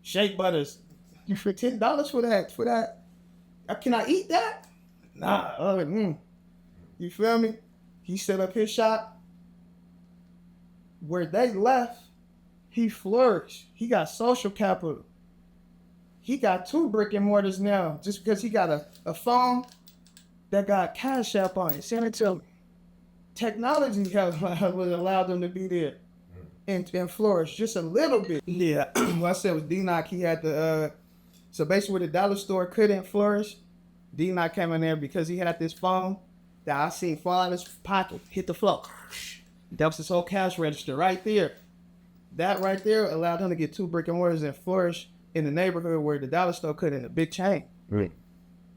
Shake Butters. You for $10 for that? Can I eat that? Nah. You feel me? He set up his shop. Where they left, he flourished. He got social capital. He got 2 brick and mortars now just because he got a phone that got Cash App on it. Send it to me. Technology would allow them to be there and flourish just a little bit. Yeah, what I said was D-Knock, he had the, so basically where the dollar store couldn't flourish, D-Knock came in there because he had this phone that I seen fall out of his pocket, hit the floor. That was his whole cash register right there. That right there allowed him to get 2 brick and mortars and flourish in the neighborhood where the dollar store couldn't, a big chain. Right.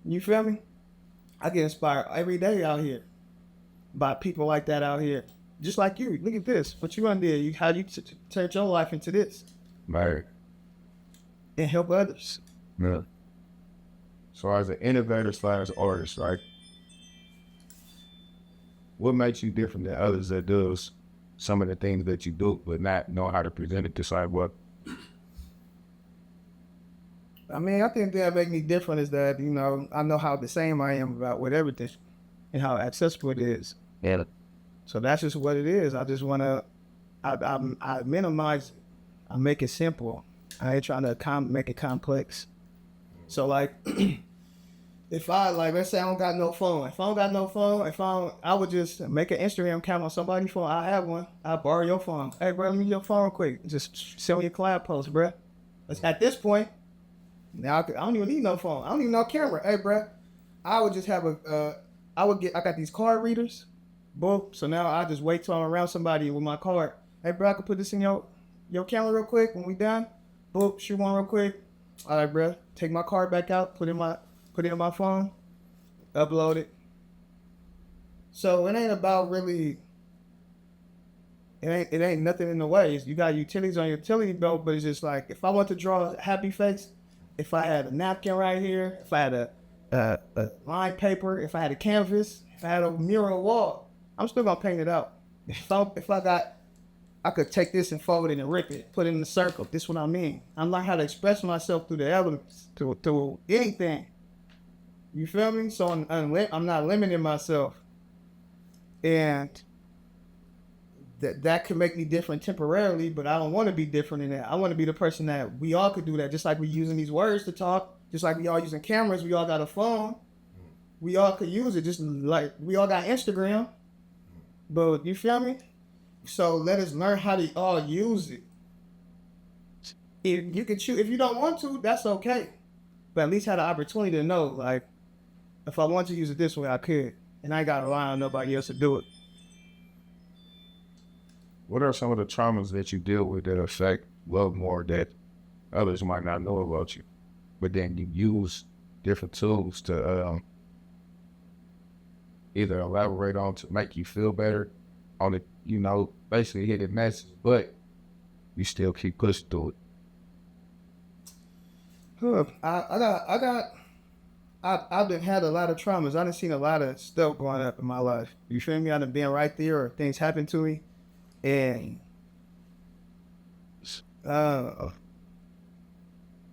You feel me? I get inspired every day out here by people like that out here. Just like you. Look at this. What you undid. How you turned your life into this. Right. And help others. Yeah. So as an innovator / artist, right? What makes you different than others that does some of the things that you do, but not know how to present it to sidewalk? I mean, I think that make me different is that, I know how the same I am about with everything and how accessible it is. Yeah. So that's just what it is. I just want to, I minimize it. I make it simple. I ain't trying to make it complex. So like, if let's say I don't got no phone. If I don't got no phone, I would just make an Instagram account on somebody's phone. I have one. I borrow your phone. Hey, bro, let me your phone real quick. Just send me your collab post, bro. At this point, now I don't even need no phone. I don't even know camera. Hey, bro, I would just have I got these card readers. Boom. So now I just wait till I'm around somebody with my card. Hey, bro, I can put this in your camera real quick when we done. Boom, shoot one real quick. All right, bro, take my card back out, put it in my phone, upload it. So it ain't about really, it ain't nothing in the way. You got utilities on your utility belt, but it's just like, if I want to draw a happy face, if I had a napkin right here, if I had a line paper, if I had a canvas, if I had a mural wall, I'm still gonna paint it out. I could take this and fold it and rip it, put it in a circle. This is what I mean. I learned how to express myself through the elements, through anything. You feel me? So I'm not limiting myself. And that could make me different temporarily, but I don't want to be different in that. I want to be the person that we all could do that, just like we're using these words to talk, just like we all using cameras, we all got a phone. We all could use it, just like we all got Instagram. But you feel me? So let us learn how to all use it. If you can choose, if you don't want to, that's okay. But at least have the opportunity to know, like, if I want to use it this way, I could. and I ain't got to rely on nobody else to do it. What are some of the traumas that you deal with that affect Loove Moore that others might not know about you, but then you use different tools to either elaborate on to make you feel better on it, basically hit a message, but you still keep pushing through it? I've been had a lot of traumas. I done seen a lot of stuff going up in my life. You feel me? I done been right there, or things happen to me, and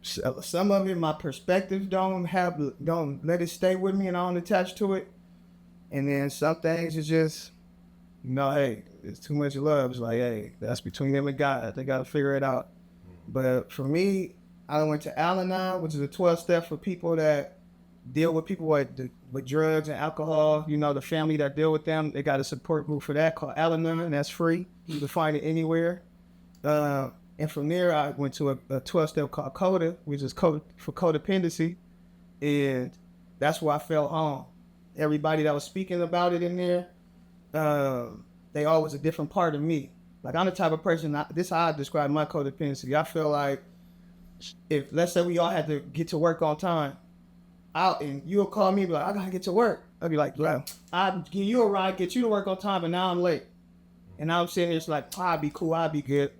some of it, my perspective don't let it stay with me, and I don't attach to it. And then some things is just, hey, it's too much love. It's like, hey, that's between them and God. They got to figure it out. But for me, I went to Al-Anon, which is a 12-step for people that deal with people with drugs and alcohol. The family that deal with them, they got a support group for that called Al-Anon, and that's free. You can find it anywhere. And from there, I went to a 12-step called CODA, which is code for codependency. And that's where I felt home. Everybody that was speaking about it in there, they all was a different part of me. Like, I'm the type of person, this is how I describe my codependency. I feel like if, let's say we all had to get to work on time, and you'll call me and be like, I gotta get to work. I'll be like, bro, I'll give you a ride, get you to work on time, but now I'm late. And now I'm sitting here, it's like, I'll be cool, I'll be good.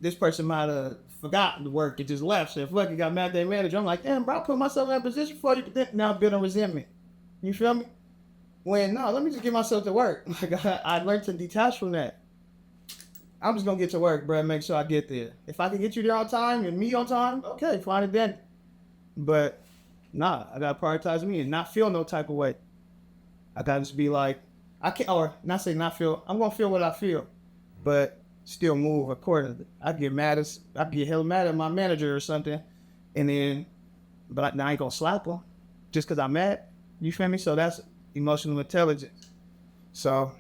This person might have forgotten to work and just left. So if fucking got mad at their manager, I'm like, damn, bro, I put myself in that position for you, but now I'm building resentment. You feel me? When, no, let me just get myself to work. Like, I learned to detach from that. I'm just gonna get to work, bro, and make sure I get there. If I can get you there on time and me on time, okay, fine and then. But nah, I gotta prioritize me and not feel no type of way. I gotta just be like, I'm gonna feel what I feel, but still move accordingly. I get hell mad at my manager or something, but I ain't gonna slap him just cause I'm mad. You feel me? So that's emotional intelligence. So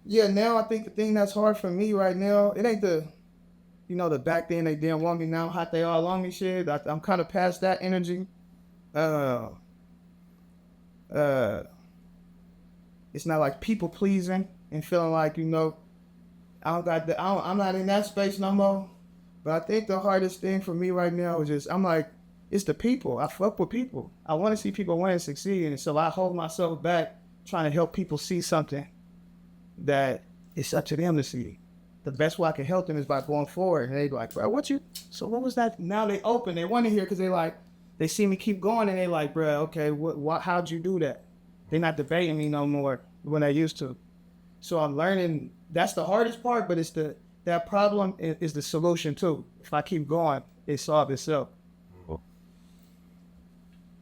yeah, now I think the thing that's hard for me right now, it ain't the back then they didn't want me, now hot they all on me shit. I'm kind of past that energy. It's not like people pleasing and feeling like, I'm not in that space no more. But I think the hardest thing for me right now is just, I'm like, it's the people. I fuck with people. I want to see people win and succeed. And so I hold myself back trying to help people see something that it's up to them to see. The best way I can help them is by going forward. And they like, bro, so what was that? Now they open. They want to hear because they see me keep going and they like, bro, okay, how'd you do that? They're not debating me no more when they used to. So I'm learning. That's the hardest part, but that problem is the solution too. If I keep going, it solves itself.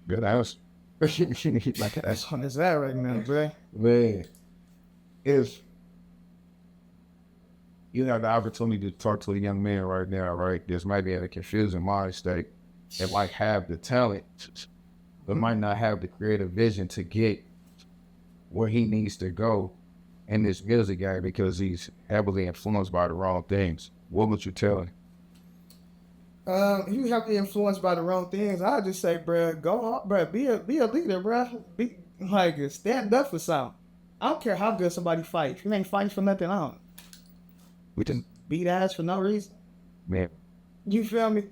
Good answer. Like that's on his that right now, bro. Man, if you have the opportunity to talk to a young man right now, right, this might be in a confusing mind state and might have the talent, but might not have the creative vision to get where he needs to go in this music game because he's heavily influenced by the wrong things, what would you tell him? You have to be influenced by the wrong things. I just say, bro, go on, bro, be a leader, bro. Be like, stand up for something. I don't care how good somebody fights. If you ain't fighting for nothing, we just beat ass for no reason. Man, you feel me?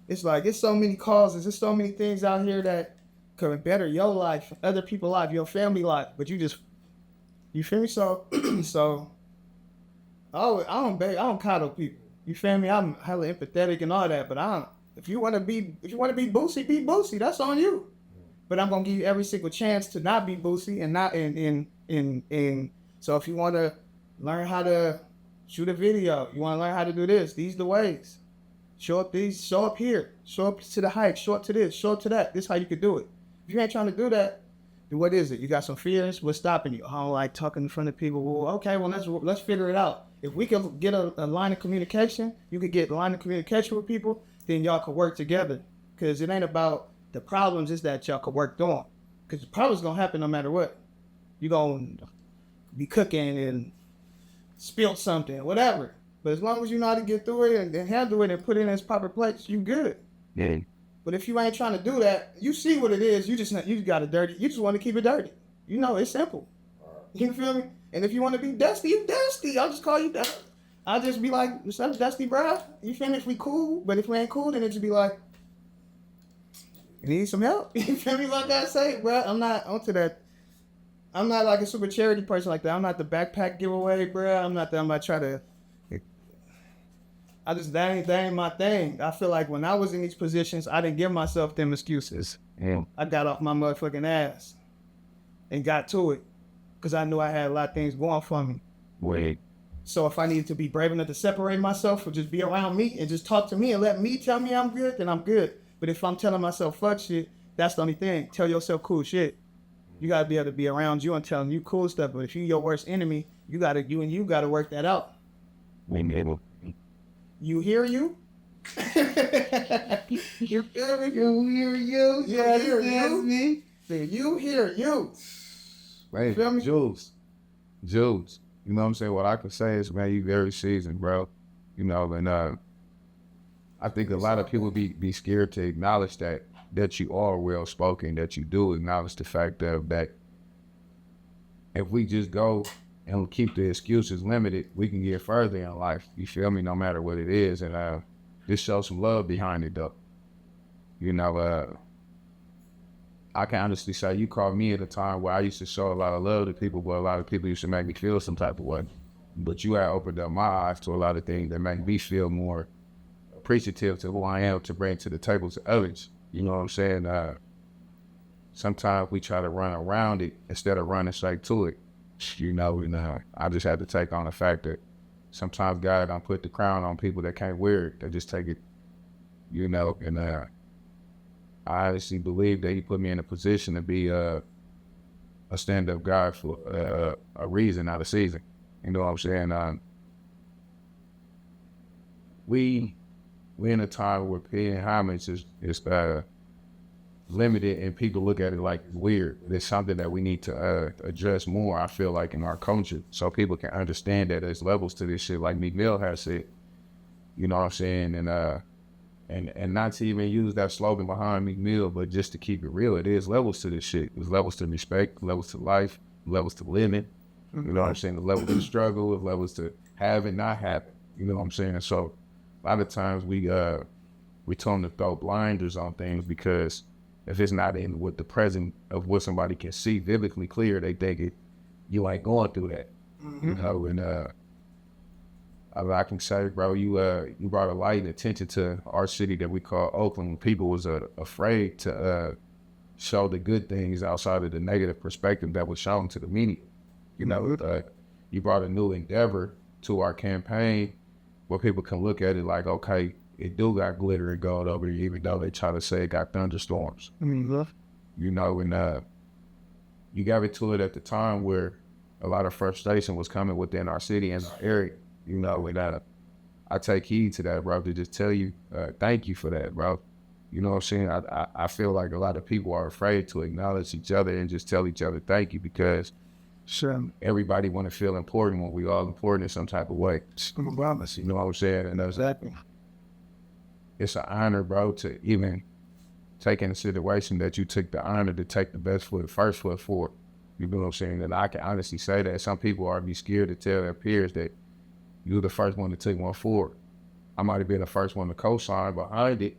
It's like it's so many causes. There's so many things out here that could better your life, other people's life, your family life. But you feel me? So, I don't coddle people. You feel me? I'm hella empathetic and all that, but if you want to be Boosie, be Boosie. That's on you. But I'm gonna give you every single chance to not be Boosie and not in. So if you want to learn how to shoot a video, you want to learn how to do this. These are the ways. Show up here. Show up to the hike. Show up to this. Show up to that. This is how you could do it. If you ain't trying to do that, then what is it? You got some fears. What's stopping you? I don't like talking in front of people. Well, okay, well let's figure it out. If we can get a line of communication, you could get a line of communication with people, then y'all could work together. Because it ain't about the problems, it's that y'all could work on. Because the problem's going to happen no matter what. You're going to be cooking and spill something, whatever. But as long as you know how to get through it and handle it and put it in its proper place, you good. Yeah. But if you ain't trying to do that, you see what it is. You just got it dirty. You just want to keep it dirty. You know, it's simple. You feel me? And if you want to be Dusty, you Dusty. I'll just call you Dusty. I'll just be like, what's up, Dusty, bro? You feel me? If we cool, but if we ain't cool, then it just be like, you need some help? You feel me? Like I say, bro, I'm not onto that. I'm not like a super charity person like that. I'm not the backpack giveaway, bro. I'm not trying to. That ain't my thing. I feel like when I was in these positions, I didn't give myself them excuses. I got off my motherfucking ass and got to it because I knew I had a lot of things going for me. Wait. So if I needed to be brave enough to separate myself or just be around me and just talk to me and let me tell me I'm good, then I'm good. But if I'm telling myself fuck shit, that's the only thing. Tell yourself cool shit. You gotta be able to be around you and telling you cool stuff. But if you your worst enemy, you gotta work that out. You hear you? You hear me? You hear you? Yeah, hear that's you. me. You hear you. Wait, Feel me? Jules. You know what I'm saying? What I can say is, man, you very seasoned, bro. You know, and I think a lot of people be scared to acknowledge that you are well spoken, that you do acknowledge the fact that if we just go and keep the excuses limited, we can get further in life. You feel me? No matter what it is, and just show some love behind it, though. You know, I can honestly say you caught me at a time where I used to show a lot of love to people, but a lot of people used to make me feel some type of way. But you had opened up my eyes to a lot of things that make me feel more appreciative to who I am to bring to the table to others. You know what I'm saying? Sometimes we try to run around it instead of running straight to it. You know, and I just had to take on the fact that sometimes God don't put the crown on people that can't wear it. They just take it, you know, and I honestly believe that he put me in a position to be a stand-up guy for a reason, not a season. You know what I'm saying? We in a time where paying homage is limited and people look at it like it's weird. It's something that we need to address more, I feel like, in our culture, so people can understand that there's levels to this shit, like Meek Mill has said. You know what I'm saying? And not to even use that slogan behind Meek Mill, but just to keep it real, it is levels to this shit. There's levels to respect, levels to life, levels to living. You know what I'm saying? The levels to struggle, the levels to have and not have it. You know what I'm saying? So a lot of times we tell them to throw blinders on things because if it's not in with the present of what somebody can see vividly clear, they think you ain't going through that. You know, and I can say, bro, you brought a light and attention to our city that we call Oakland when people was afraid to show the good things outside of the negative perspective that was shown to the media. You know, you brought a new endeavor to our campaign where people can look at it like, okay, it do got glitter and gold over here, even though they try to say it got thunderstorms. You know, and you got into it at the time where a lot of frustration was coming within our city and our area. You know, and I take heed to that, bro, to just tell you, thank you for that, bro. You know what I'm saying? I feel like a lot of people are afraid to acknowledge each other and just tell each other thank you because everybody want to feel important when we all important in some type of way. You know what I'm saying? And it's an honor, bro, to even take in a situation that you took the honor to take the first foot forward. You know what I'm saying? And I can honestly say that some people are be scared to tell their peers that you're the first one to take one forward. I might have been the first one to co-sign behind it,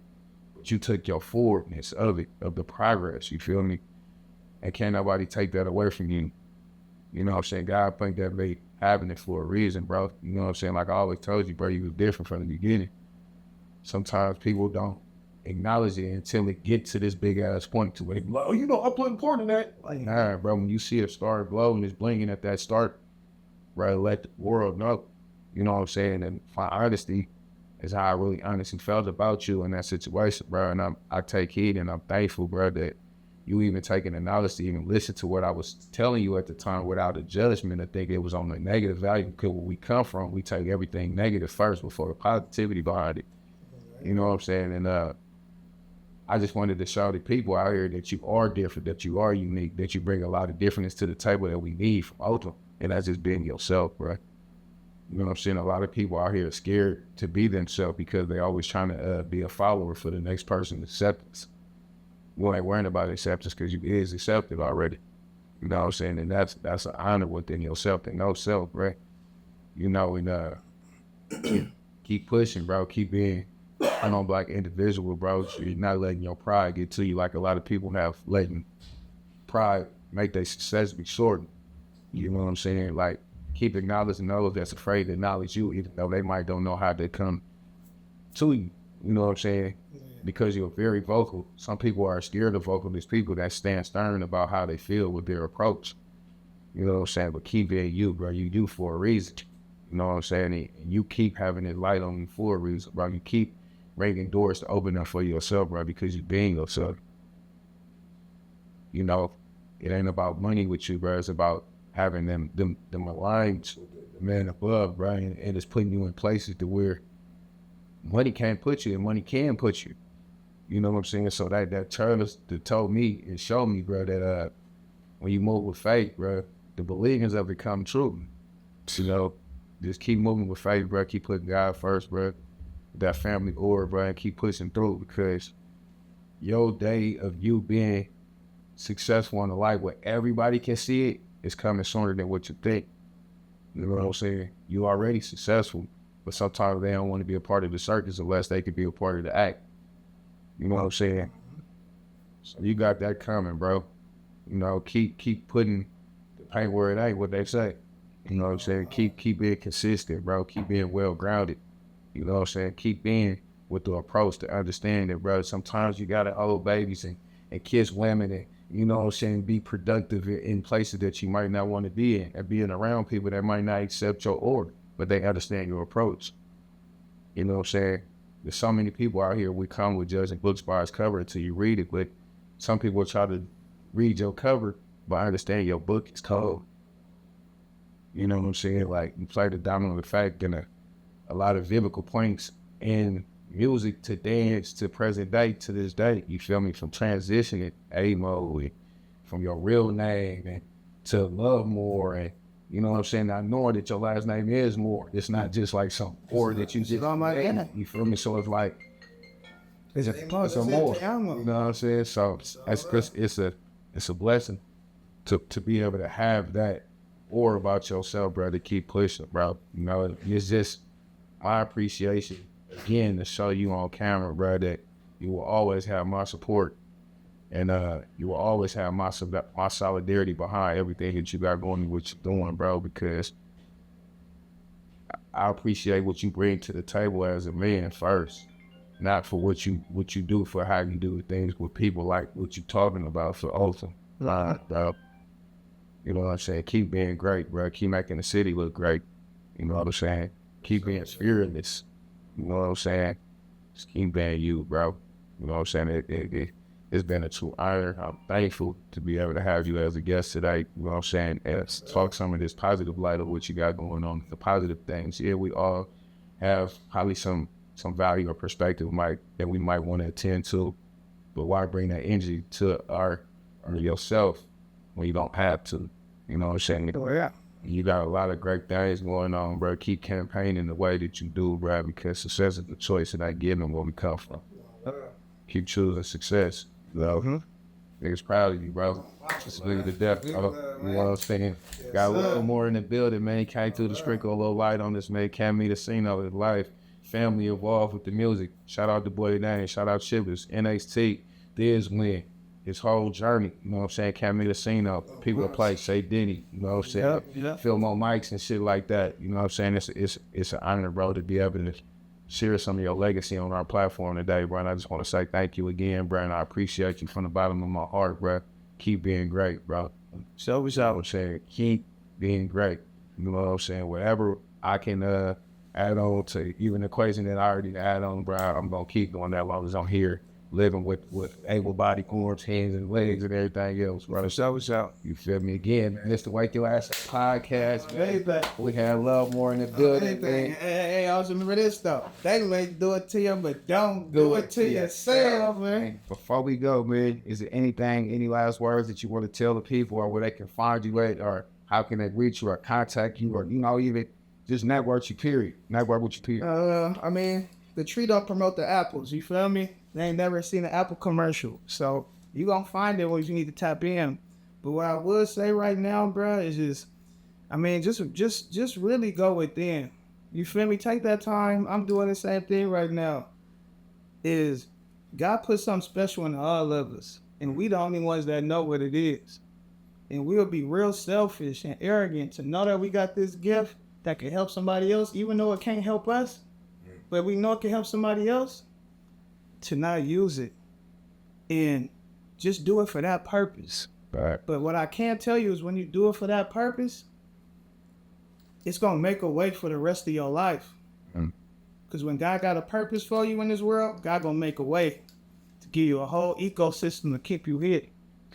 but you took your forwardness of it, of the progress, you feel me? And can't nobody take that away from you. You know what I'm saying? God put that made having it for a reason, bro. You know what I'm saying? Like I always told you, bro, you was different from the beginning. Sometimes people don't acknowledge it until they get to this big ass point to where they be like, oh, you know, I put important in that. Like, nah, bro, when you see a star glow and it's blinking at that start, bro, let the world know. You know what I'm saying? And my honesty is how I really honestly felt about you in that situation, bro. And I take heed and I'm thankful, bro, that you even taking the knowledge to even listen to what I was telling you at the time without a judgment. I think it was on the negative value because where we come from, we take everything negative first before the positivity behind it. You know what I'm saying? And I just wanted to show the people out here that you are different, that you are unique, that you bring a lot of difference to the table that we need from Oakland. And that's just being yourself, bro. You know what I'm saying? A lot of people out here are scared to be themselves because they always trying to be a follower for the next person's acceptance. You ain't worrying about acceptance because you is accepted already. You know what I'm saying? And that's an honor within yourself to know self, right? You know, and keep pushing, bro. Keep being an on black individual, bro. So you're not letting your pride get to you like a lot of people have letting pride make their success be shortened. You know what I'm saying? Like, keep acknowledging those that's afraid to acknowledge you, even though they might don't know how to come to you. You know what I'm saying? Because you're very vocal. Some people are scared of vocal. There's people that stand stern about how they feel with their approach. You know what I'm saying? But keep being you, bro. You for a reason. You know what I'm saying? And you keep having it light on you for a reason, bro. You keep ringing doors to open up for yourself, bro, because you're being yourself. You know, it ain't about money with you, bro. It's about having them aligned to the man above, bro. And it's putting you in places to where money can't put you and money can put you. You know what I'm saying? So that told me and showed me, bro, that when you move with faith, bro, the believings of it come true. You know, just keep moving with faith, bro. Keep putting God first, bro. That family order, bro, and keep pushing through, because your day of you being successful in the life where everybody can see it is coming sooner than what you think. You know what I'm saying? You already successful, but sometimes they don't want to be a part of the circus unless they can be a part of the act. You know what I'm saying? So you got that coming, bro. You know, keep putting the paint where it ain't, what they say. You know what I'm saying? Keep being consistent, bro. Keep being well grounded. You know what I'm saying? Keep being with the approach to understand that, bro, sometimes you gotta hold babies and kiss women and, you know what I'm saying, be productive in places that you might not want to be in, and being around people that might not accept your order, but they understand your approach. You know what I'm saying? There's so many people out here, we come with judging books by its cover until you read it, but some people try to read your cover but understand your book is cold. You know what I'm saying? Like, you play the dominant effect in a lot of biblical points in music to dance to present day to this day. You feel me? From transitioning A-Mo, from your real name and to Loove Moore, and you know what I'm saying? Now knowing that your last name is Moore. It's not just like some or that you just you feel me? So it's like it's a more. You know what I'm saying? So it's a blessing to be able to have that or about yourself, bro, to keep pushing, bro. You know, it's just my appreciation again to show you on camera, bro, that you will always have my support, and you will always have my solidarity behind everything that you got going and what you're doing, bro, because I appreciate what you bring to the table as a man first, not for what you do, for how you do things with people like what you talking about for Oakland. Bro. You know what I'm saying? Keep being great, bro. Keep making the city look great. You know what I'm saying? Keep being fearless. You know what I'm saying? Just keep being you, bro. You know what I'm saying? It's been a true honor. I'm thankful to be able to have you as a guest today. You know what I'm saying? And talk some of this positive light of what you got going on, the positive things. Yeah, we all have probably some value or perspective that we might want to attend to, but why bring that energy to yourself when you don't have to? You know what I'm saying? Oh, yeah. You got a lot of great things going on, bro. Keep campaigning the way that you do, bro, because success is the choice and not giving where we come from. Keep choosing success, you know? Niggas proud of you, bro. Just leave to death, bro. You know what I'm saying? Got a little more in the building, man. Came through the sprinkle a little light on this, man. Can't meet a scene of his life. Family involved with the music. Shout out to W.Y.A.U. Shout out Shivers, NXT, Diz Win. His whole journey, you know what I'm saying? Can't meet a scene of people that play, say Diddy, you know what I'm saying? Yep. Film on mics and shit like that. You know what I'm saying? It's an honor, bro, to be able to share some of your legacy on our platform today, bro. And I just want to say thank you again, bro. And I appreciate you from the bottom of my heart, bro. Keep being great, bro. So we I'm saying, keep being great. You know what I'm saying? Whatever I can add on to even the equation that I already add on, bro, I'm gonna keep doing that as long as I'm here. Living with able-bodied arms, hands, and legs, and everything else, brother. So, you feel me again, man? It's the W.Y.A.U podcast, man. We have Loove Moore in the building, man. Hey, also remember this, though. They may do it to you, but don't do it to yourself, man. Before we go, man, is there any last words that you want to tell the people, or where they can find you at, or how can they reach you, or contact you, or, you know, even just network you, period. Network with you, period. I mean, the tree don't promote the apples, you feel me? They ain't never seen an Apple commercial. So you gonna find it when you need to tap in. But what I would say right now, bro, is just really go within. You feel me? Take that time. I'm doing the same thing right now. Is God put something special in all of us, and we the only ones that know what it is. And we'll be real selfish and arrogant to know that we got this gift that can help somebody else, even though it can't help us. But we know it can help somebody else, to not use it and just do it for that purpose. Right. But what I can tell you is when you do it for that purpose, it's going to make a way for the rest of your life. Because when God got a purpose for you in this world, God going to make a way to give you a whole ecosystem to keep you here.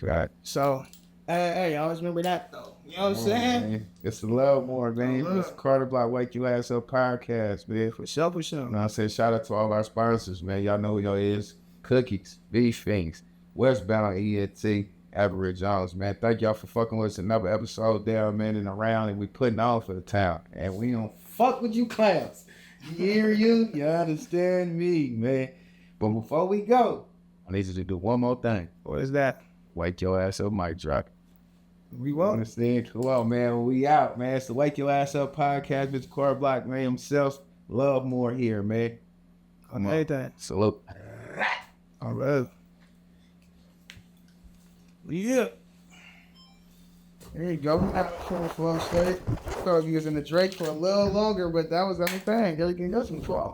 Right. So, hey, always remember that, though. You know what I'm saying? Man. It's the Loove Moore, man. Love. It's the Carterblock Wake Your Ass Up podcast, man. For sure. You know what I'm saying? Shout out to all our sponsors, man. Y'all know who y'all is. Cookies, Beef Things, Westbound ENT, Average Jones, man. Thank y'all for fucking with us. Another episode down, man, and around, and we putting on for the town. And we don't fuck with you clowns. You hear you? You understand me, man. But before we go, I need you to do one more thing. What is that? Wake your ass up, mic drop. We won't. Understand? Come on, man. We out, man. It's the Wake Your Ass Up podcast. Mr. Carterblock, man, himself. Loove Moore here, man. Come on. Anything. Salute. All right. Yeah. There you go. We have a full straight. Thought you was in the Drake for a little longer, but that was everything. Everything else was wrong.